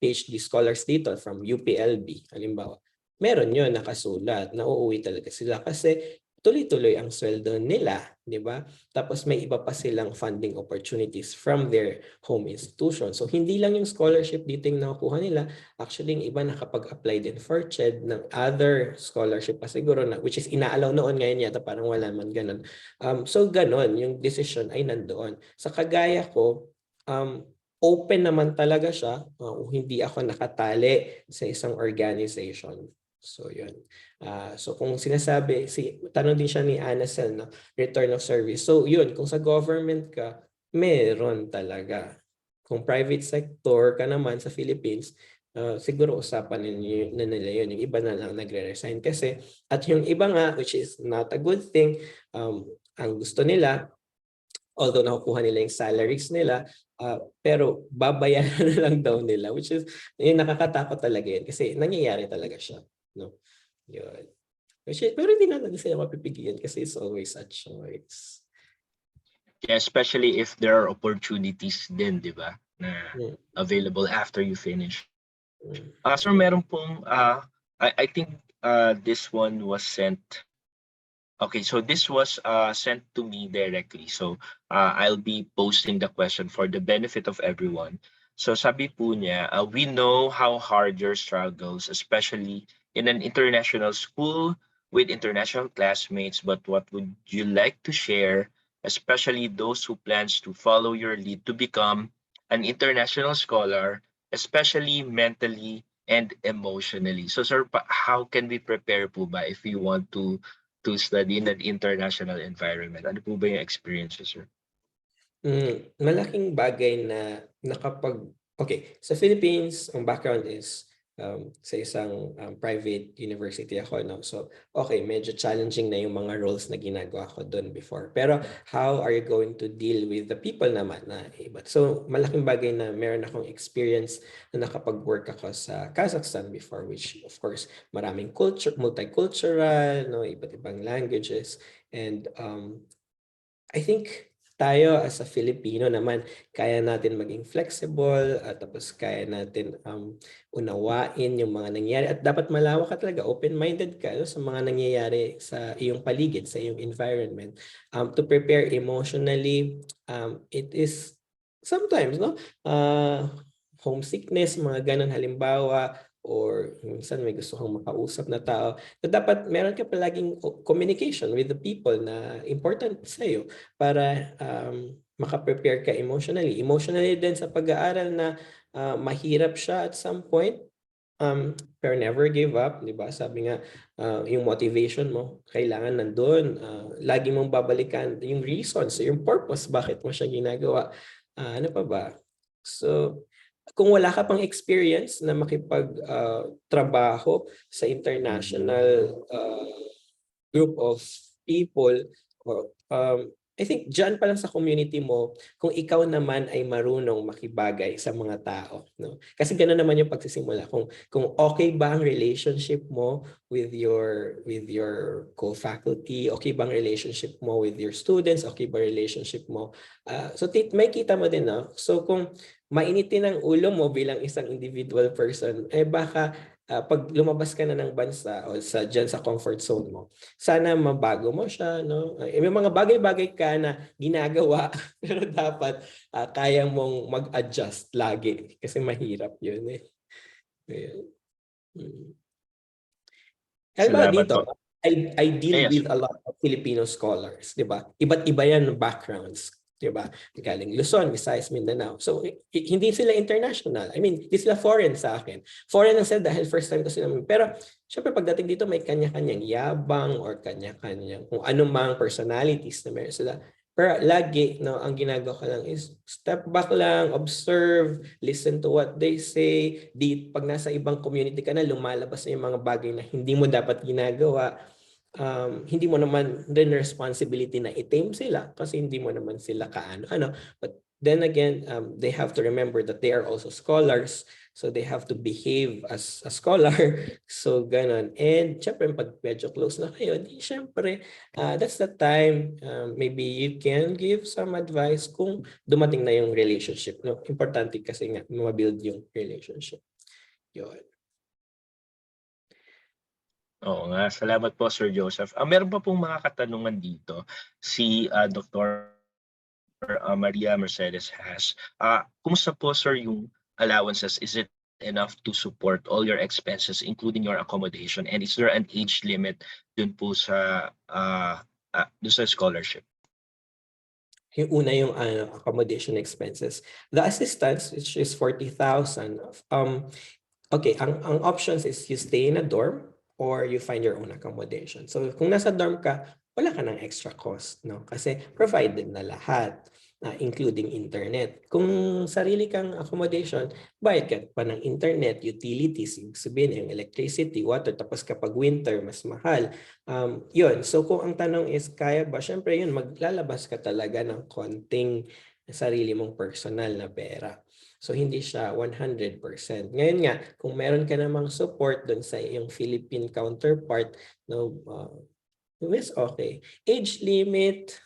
PhD scholars dito from UPLB, halimbawa, meron yun nakasulat, nauuwi talaga sila kasi tuloy-tuloy ang sweldo nila, di ba? Tapos may iba pa silang funding opportunities from their home institution. So hindi lang yung scholarship dito yung nakukuha nila. Actually, yung iba nakapag-apply din for CHED ng other scholarship pa siguro, which is inaalaw noon, ngayon yata parang wala man ganun. So ganon, yung decision ay nandoon. Sa kagaya ko, open naman talaga siya. Hindi ako nakatali sa isang organization. So yun. So kung sinasabi, tanong din siya ni Anacel, no? Return of service. So yun, kung sa government ka, meron talaga. Kung private sector ka naman sa Philippines, siguro usapan na nila yun. Yung iba na lang nagre-resign kasi. At yung iba nga, which is not a good thing, ang gusto nila, although nakukuha nila yung salaries nila, pero babayaran na lang daw nila, which is yung nakakatakot talaga yun kasi nangyayari talaga siya, no? Yun. Pero hindi natin sila mapipigilan kasi it's always a choice. Yeah, especially if there are opportunities din, di ba, na available after you finish. So meron pong, I think this one was sent. Okay, so this was sent to me directly. So I'll be posting the question for the benefit of everyone. So sabi po niya, we know how hard your struggles, especially in an international school with international classmates, but what would you like to share, especially those who plans to follow your lead to become an international scholar, especially mentally and emotionally? So sir, how can we prepare po ba if you want to study in an international environment? Ano po ba yung experiences, sir? Malaking bagay na okay, sa Philippines, ang background is sa isang private university ako, no? So, okay, medyo challenging na yung mga roles na ginagawa ko doon before. Pero how are you going to deal with the people naman na iba? So, malaking bagay na meron akong experience na nakapag-work ako sa Kazakhstan before, which of course, maraming culture, multicultural, no? Iba't ibang languages. And I think tayo as a Filipino naman, kaya natin maging flexible at tapos kaya natin unawain yung mga nangyayari at dapat malawak ka talaga, open-minded ka, no, sa mga nangyayari sa iyong paligid, sa iyong environment. To prepare emotionally, it is sometimes, no, homesickness, mga ganun halimbawa, or minsan may gusto kang makausap na tao, so dapat meron ka palaging communication with the people na important sa iyo para makaprepare ka emotionally. Emotionally din sa pag-aaral na mahirap siya at some point, pero never give up, di ba? Sabi nga, yung motivation mo, kailangan nandun. Lagi mong babalikan yung reasons, yung purpose, bakit mo siya ginagawa. Ano pa ba? So, kung wala ka pang experience na makipag-trabaho sa international group of people, or I think dyan pa lang sa community mo, kung ikaw naman ay marunong makibagay sa mga tao, no? Kasi gano'n naman yung pagsisimula. Kung okay ba ang relationship mo with your co-faculty, okay ba ang relationship mo with your students, okay ba relationship mo? So may kita mo din, no? So kung mainitin ang ulo mo bilang isang individual person, baka pag lumabas ka na ng bansa o dyan sa comfort zone mo, sana mabago mo siya, no? May mga bagay-bagay ka na ginagawa pero dapat kaya mong mag-adjust lagi kasi mahirap yun eh. Halimbawa Salamat dito, po. I deal Yes, with sir. a lot of Filipino scholars, di ba? Iba't iba yan backgrounds, di ba? Galing Luzon, Visayas, Mindanao. So, hindi sila international. I mean, hindi sila foreign sa akin. Foreign lang sila dahil first time ko sila. Pero, syempre, pagdating dito, may kanya-kanyang yabang or kanya-kanyang kung anumang personalities na meron sila. Pero lagi, no, ang ginagawa ko lang is step back lang, observe, listen to what they say. Pag nasa ibang community ka na, lumalabas na yung mga bagay na hindi mo dapat ginagawa. Hindi mo naman din responsibility na i-tame sila kasi hindi mo naman sila kaano-ano. But then again, they have to remember that they are also scholars. So they have to behave as a scholar. So ganon. And syempre, pag medyo close na kayo, di syempre, that's the time maybe you can give some advice kung dumating na yung relationship. No? Importante kasi nga, mabuild yung relationship. Yun. Oo nga, salamat po Sir Joseph. Meron pa pong mga katanungan dito. Si Dr. Maria Mercedes has. Kumusta po sir yung allowances? Is it enough to support all your expenses including your accommodation? And is there an age limit dun po sa scholarship? Yung una yung accommodation expenses. The assistance, which is 40,000. Okay, ang options is you stay in a dorm or you find your own accommodation. So kung nasa dorm ka, wala ka ng extra cost, no? Kasi provided na lahat. including internet. Kung sarili kang accommodation, bayad ka pa ng internet, utilities, ibig sabihin yung electricity, water, tapos kapag winter, mas mahal. Yun. So kung ang tanong is, kaya ba? Syempre yun, maglalabas ka talaga ng konting sarili mong personal na pera. So hindi siya 100%. Ngayon nga, kung meron ka namang support doon sa iyong Philippine counterpart, no, is okay. Age limit,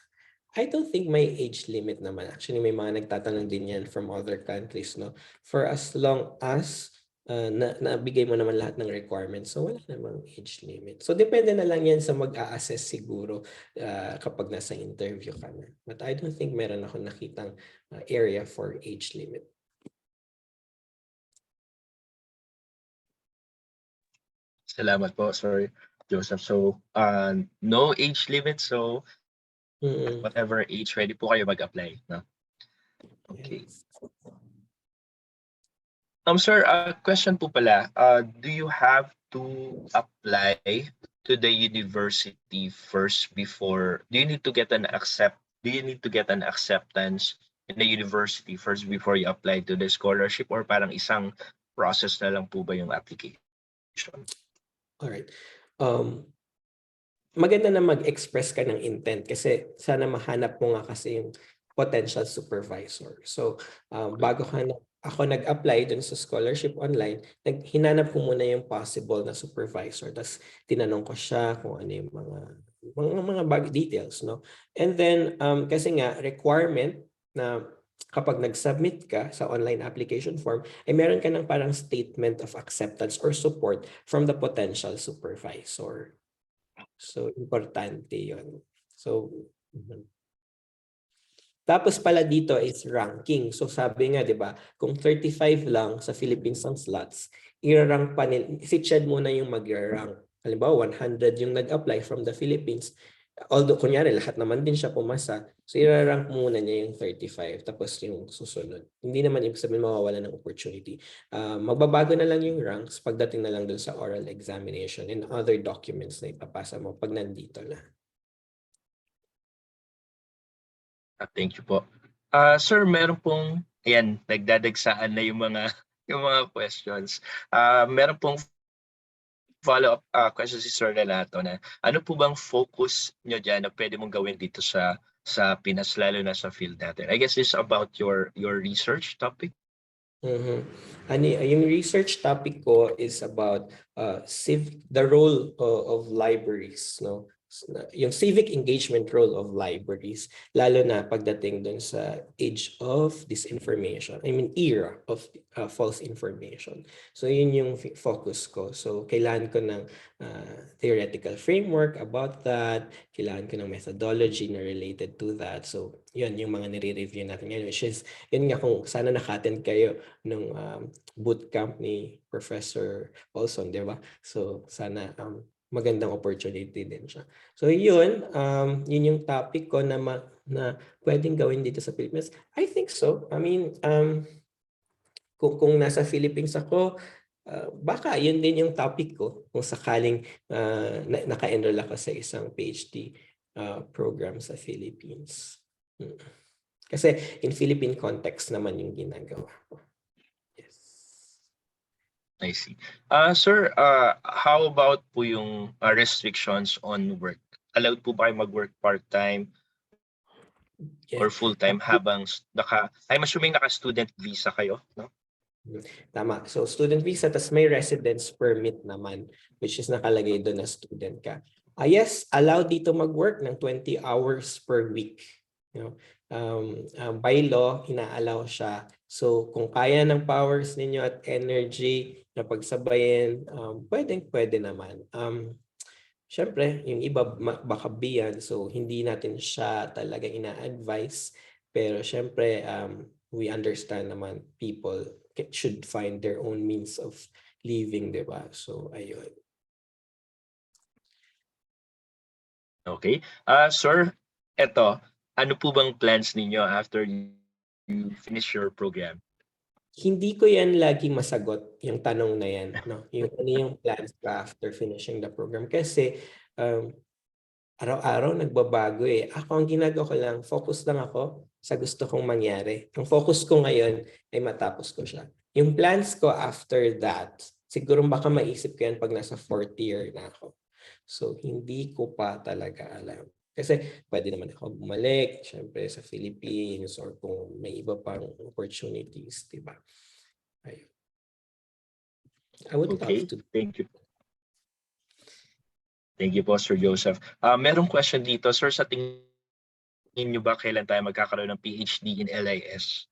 I don't think may age limit naman. Actually, may mga nagtatanong din yan from other countries, no? For as long as nabigay mo naman lahat ng requirements, so wala namang age limit. So depende na lang yan sa mag-a-assess siguro kapag nasa interview ka na. But I don't think meron ako nakitang area for age limit. Salamat po, Sir Joseph. So, no age limit. So, whatever age, ready po kayo mag-apply. No? Okay. Yes. Sir, question po pala. Do you have to apply to the university first before? Do you need to get an acceptance in the university first before you apply to the scholarship, or parang isang process na lang po ba yung application? Alright. Maganda na mag-express ka ng intent kasi sana mahanap mo nga kasi yung potential supervisor. So, bago ako nag-apply dun sa scholarship online, hinanap ko muna yung possible na supervisor. Tapos tinanong ko siya kung ano yung mga bag details, no? And then, kasi nga, requirement na kapag nag-submit ka sa online application form, ay meron ka ng parang statement of acceptance or support from the potential supervisor. So, importante yun. So, tapos pala dito is ranking. So, sabi nga, di ba, kung 35 lang sa Philippines ang slots, i-rank pa nila, si Chad muna yung mag-rank. Halimbawa, 100 yung nag-apply from the Philippines. Although, kunyari, lahat naman din siya pumasa. So, i-rank muna niya yung 35, tapos yung susunod. Hindi naman ibig sabihin mawawala ng opportunity. Magbabago na lang yung ranks pagdating na lang dun sa oral examination and other documents na ipapasa mo pag nandito na. Thank you po. Sir, meron pong, ayan, nagdadagsaan na yung mga questions. Meron pong follow-up question si Sir Relato na ano po bang focus nyo dyan na pwede mong gawin dito sa Pinas, lalo na sa field natin? I guess this is about your research topic. Yung research topic ko is about the role of libraries, no? Yung civic engagement role of libraries, lalo na pagdating dun sa age of disinformation. I mean, era of false information. So yun yung focus ko. So kailangan ko ng theoretical framework about that. Kailangan ko ng methodology na related to that. So yun yung mga nire-review natin ngayon, which is, yun nga, kung sana naka-attend kayo ng bootcamp ni Professor Olson, di ba? So sana magandang opportunity din siya. So yun yung topic ko na pwedeng gawin dito sa Philippines. I think so. I mean, kung nasa Philippines ako, baka yun din yung topic ko kung sakaling naka-enroll ako sa isang PhD program sa Philippines. Kasi in Philippine context naman yung ginagawa ko. Yes. I see. Sir, how about po yung restrictions on work? Allowed po ba kayo mag-work part-time or full-time habang I'm assuming naka-student visa kayo, no? Tama. So student visa, tas may residence permit naman, which is nakalagay doon na student ka. Yes, allowed dito mag-work ng 20 hours per week. You know? By law, inaalaw siya. So kung kaya ng powers ninyo at energy na pagsabayin, pwede naman. Siyempre, yung iba baka biyan, so hindi natin siya talaga ina-advise. Pero siyempre, we understand naman people should find their own means of living, di ba? So, ayun. Okay. Sir, eto, ano po bang plans ninyo after you finish your program? Hindi ko yan lagi masagot, yung tanong na yan. No? Yung ano yung plans ka after finishing the program. Kasi araw-araw nagbabago eh. Ako ang ginagawa ko lang, focus lang ako sa gusto kong mangyari. Ang focus ko ngayon ay matapos ko siya. Yung plans ko after that, siguro baka maisip ko yan pag nasa 4th year na ako. So, hindi ko pa talaga alam. Kasi pwede naman ako bumalik, syempre sa Philippines or kung may iba pang opportunities, di ba? Ayun. I would love Okay, to. thank you. Thank you po, Sir Joseph. Merong question dito, Sir, sa tingin niyo ba kailan tayo magkakaroon ng PhD in LIS?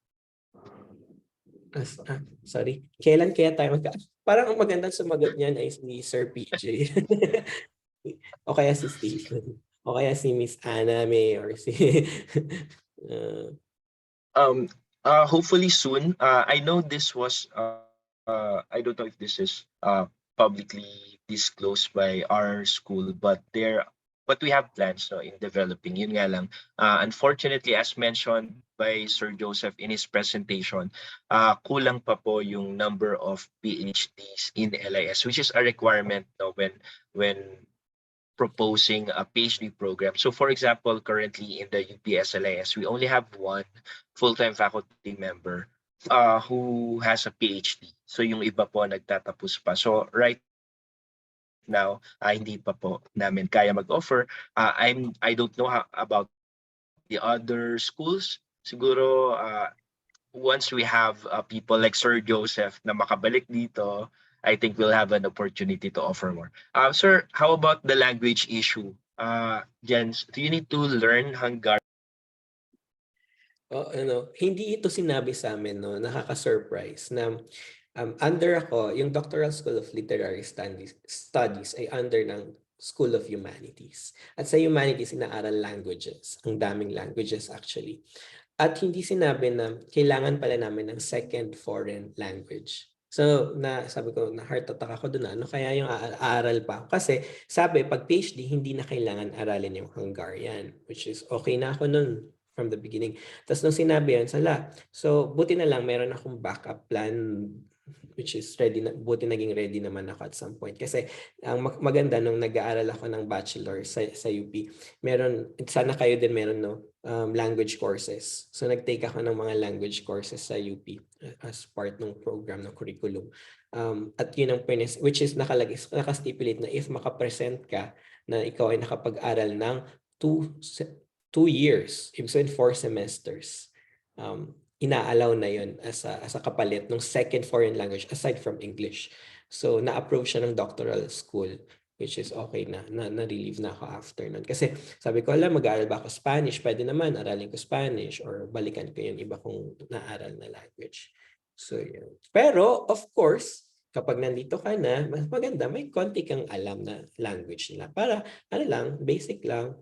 Sorry. Kailan kaya tayo Parang ang magandang sumagot niyan ay si Sir PJ. O kaya si Stephen. O kaya si Miss Anna May or si... Hopefully soon. I know this was, I don't know if this is publicly disclosed by our school, but we have plans in developing. Yun nga lang. Unfortunately, as mentioned by Sir Joseph in his presentation, kulang pa po yung number of PhDs in LIS, which is a requirement when proposing a PhD program. So for example, currently in the UPSLIS, we only have one full-time faculty member who has a PhD. So yung iba po nagtatapos pa. So right now, hindi pa po namin kaya mag-offer. I don't know about the other schools. Siguro once we have people like Sir Joseph na makabalik dito, I think we'll have an opportunity to offer more. Sir, how about the language issue? Jens, do you need to learn Hungarian? Hindi ito sinabi sa amin, no? Nakaka-surprise na under ako, yung Doctoral School of Literary Studies ay under ng School of Humanities. At sa Humanities, inaaral languages. Ang daming languages actually. At hindi sinabi na kailangan pala namin ng second foreign language. So, sabi ko, na-heart attack ako doon. Ano kaya yung aaral pa? Kasi sabi, pag PhD, hindi na kailangan aralin yung Hungarian. Which is okay na ako noon from the beginning. Tapos nung sinabi yun, so buti na lang meron akong backup plan which is ready na, buti naging ready naman ako at some point. Kasi ang maganda nung nag-aaral ako ng bachelor sa UP, meron, sana kayo din meron language courses. So nag-take ako ng mga language courses sa UP as part ng program ng curriculum. At yun ang which is nakastipulate na if makapresent ka na ikaw ay nakapag-aral ng 2 years, ibig sabihin 4 semesters, ina-allow na yun as a kapalit ng second foreign language aside from English. So na-approve siya ng doctoral school, which is okay na-relieve na ako after nun. Kasi sabi ko, mag-aaral ba ako Spanish? Pwede naman, aralin ko Spanish or balikan ko yung iba kong naaral na language. So yun. Pero of course, kapag nandito ka na, mas maganda, may konti kang alam na language nila. Para, basic lang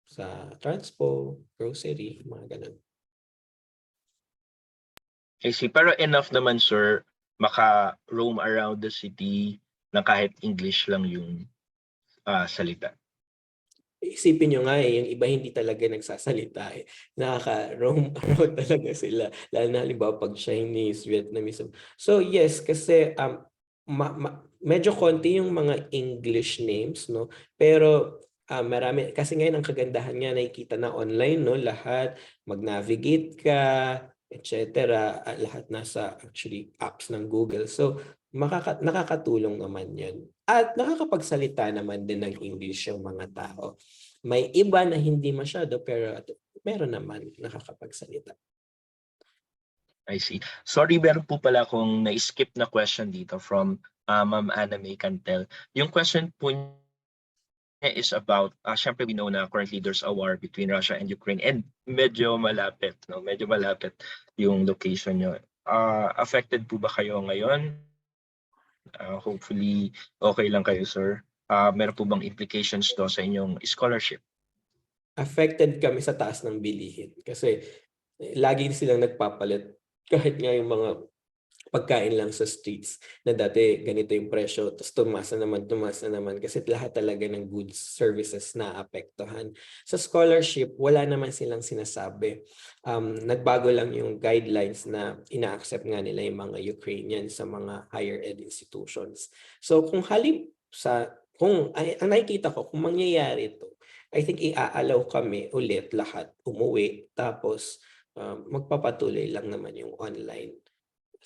sa transpo, grocery, mga ganun. I see. Pero enough naman, sir, maka-roam around the city na kahit English lang yung salita. Isipin nyo nga yung iba hindi talaga nagsasalita eh. Nakaka-roam around talaga sila. Lalo na halimbawa pag Chinese, Vietnamese. So yes, kasi medyo konti yung mga English names, no? Pero marami, kasi ngayon ang kagandahan nga nakikita na online, no? Lahat, mag-navigate ka, etc. Lahat nasa actually apps ng Google. So nakakatulong naman yun. At nakakapagsalita naman din ng English yung mga tao. May iba na hindi masyado pero meron naman nakakapagsalita. I see. Sorry, meron po pala akong na-skip na question dito from Ma'am Anna May Cantel. Yung question po niya is about, syempre we know na currently there's a war between Russia and Ukraine and medyo malapit, no? Medyo malapit yung location nyo. Affected po ba kayo ngayon? Hopefully, okay lang kayo, sir. Meron po bang implications to sa inyong scholarship? Affected kami sa taas ng bilihin kasi lagi silang nagpapalit kahit nga yung mga pagkain lang sa streets na dati ganito yung presyo tapos tumaas na naman kasi lahat talaga ng goods, services na apektuhan. Sa scholarship, wala naman silang sinasabi. Nagbago lang yung guidelines na ina-accept nga nila yung mga Ukrainians sa mga higher ed institutions. So kung ang nakikita ko, kung mangyayari ito, I think i-allow kami ulit lahat umuwi, tapos magpapatuloy lang naman yung online.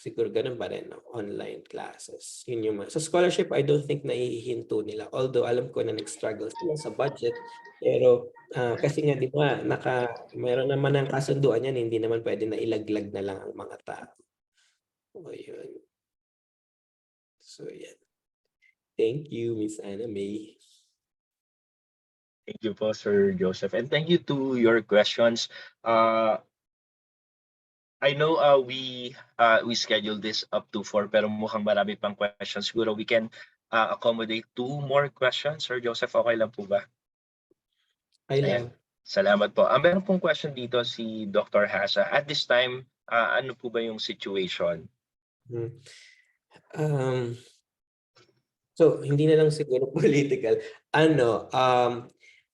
Siguro ganun pa rin, no? Online classes. Yun yung sa scholarship, I don't think naihinto nila. Although alam ko na nag-struggle sila sa budget. Pero kasi nga, di ba, mayroon naman ng kasunduan yan, hindi naman pwede na ilaglag na lang ang mga tao. O yun. So, yan. Thank you, Miss Anna May. Thank you po, Sir Joseph. And thank you to your questions. I know we scheduled this up to 4, pero mukhang marami pang questions. Siguro we can accommodate 2 more questions. Sir Joseph, okay lang po ba? Ay Ayan. lang. Salamat po. Meron pong question dito si Dr. Hasa. At this time, ano po ba yung situation? So, hindi na lang siguro political.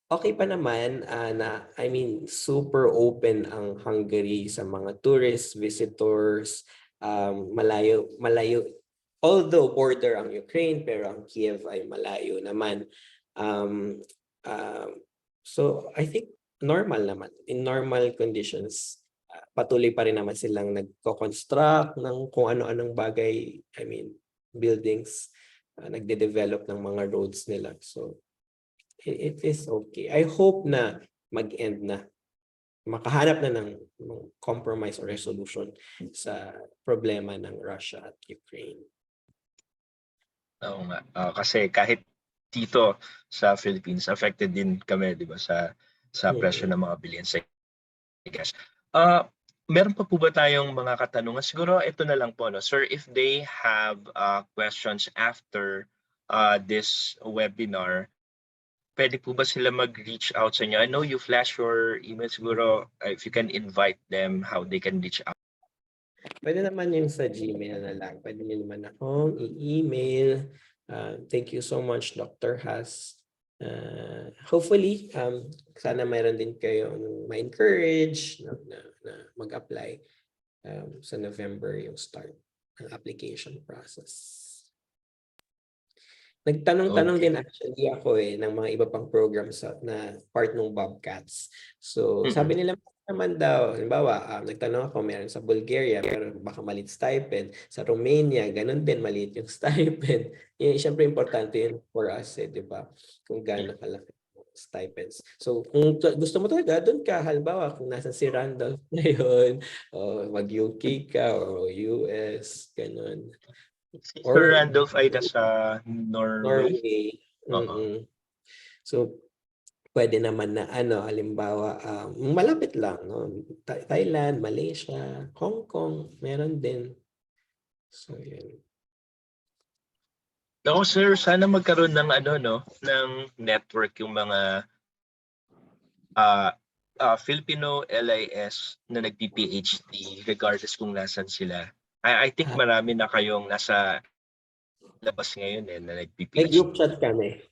Okay pa naman na, I mean, super open ang Hungary sa mga tourists, visitors, malayo. Although border ang Ukraine, pero ang Kiev ay malayo naman. So, I think normal naman. In normal conditions, patuloy pa rin naman silang nagko-construct ng kung ano-anong bagay, I mean, buildings, nagde-develop ng mga roads nila. So, it is okay. I hope na mag-end na. Makahanap na ng compromise or resolution sa problema ng Russia at Ukraine. Oo nga. Kasi kahit dito sa Philippines, affected din kami, di ba, sa presyo ng mga bilihan sa gas. Meron pa po ba tayong mga katanungan? Siguro ito na lang po, no? Sir, if they have questions after this webinar, pwede po ba sila mag-reach out sa inyo? I know you flash your email. Siguro if you can invite them, how they can reach out. Pwede naman yung sa Gmail na lang. Pwede nyo naman akong i-email. Thank you so much, Dr. Has. Hopefully, sana mayroon din kayong ma-encourage na mag-apply sa November yung start ng application process. Nagtanong-tanong din actually ako ng mga iba pang programs na part ng Bobcats. So sabi nila naman daw, halimbawa, nagtanong ako, meron sa Bulgaria, pero baka maliit stipend. Sa Romania, ganun din, maliit yung stipend. Siyempre, importante yun for us, di ba? Kung gaano kalaki stipends. So kung gusto mo talaga, doon ka, halimbawa, kung nasa si Randolph ngayon, o mag-UK ka, o US, ganun. Si Sir Randolph ay nasa Norway. So, pwede naman na halimbawa, malapit lang, no? Thailand, Malaysia, Hong Kong, meron din. So, yun. No, sir, sana magkaroon ng ng network yung mga Filipino LIS na nagpi-PhD regardless kung nasan sila. I think marami na kayong nasa labas ngayon na nagpi-PhD. May group chat kami.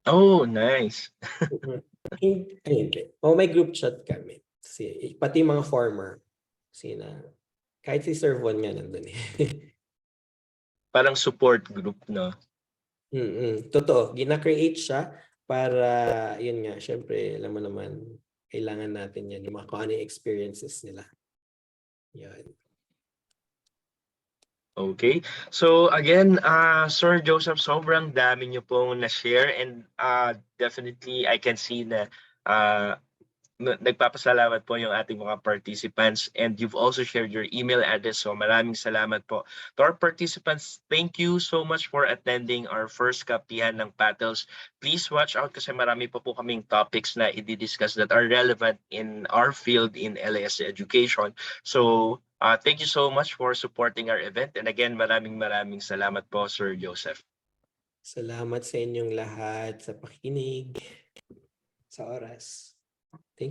Oh, nice. May group chat kami. Pati mga former. Kahit si Sir Von nga nandun Parang support group, no? Totoo. Gina-create siya para, yun nga, syempre, alam mo naman, kailangan natin yan, yung mga kung ano yung experiences nila. Yan. Okay. So again, Sir Joseph, sobrang dami niyo pong na-share and definitely I can see na nagpapasalamat po yung ating mga participants and you've also shared your email address. So maraming salamat po. To our participants, thank you so much for attending our first Kapihan ng PATLS. Please watch out kasi marami pa po kaming topics na i-discuss that are relevant in our field in LIS education. So thank you so much for supporting our event. And again, maraming salamat po, Sir Joseph. Salamat sa inyong lahat sa pakikinig, sa oras.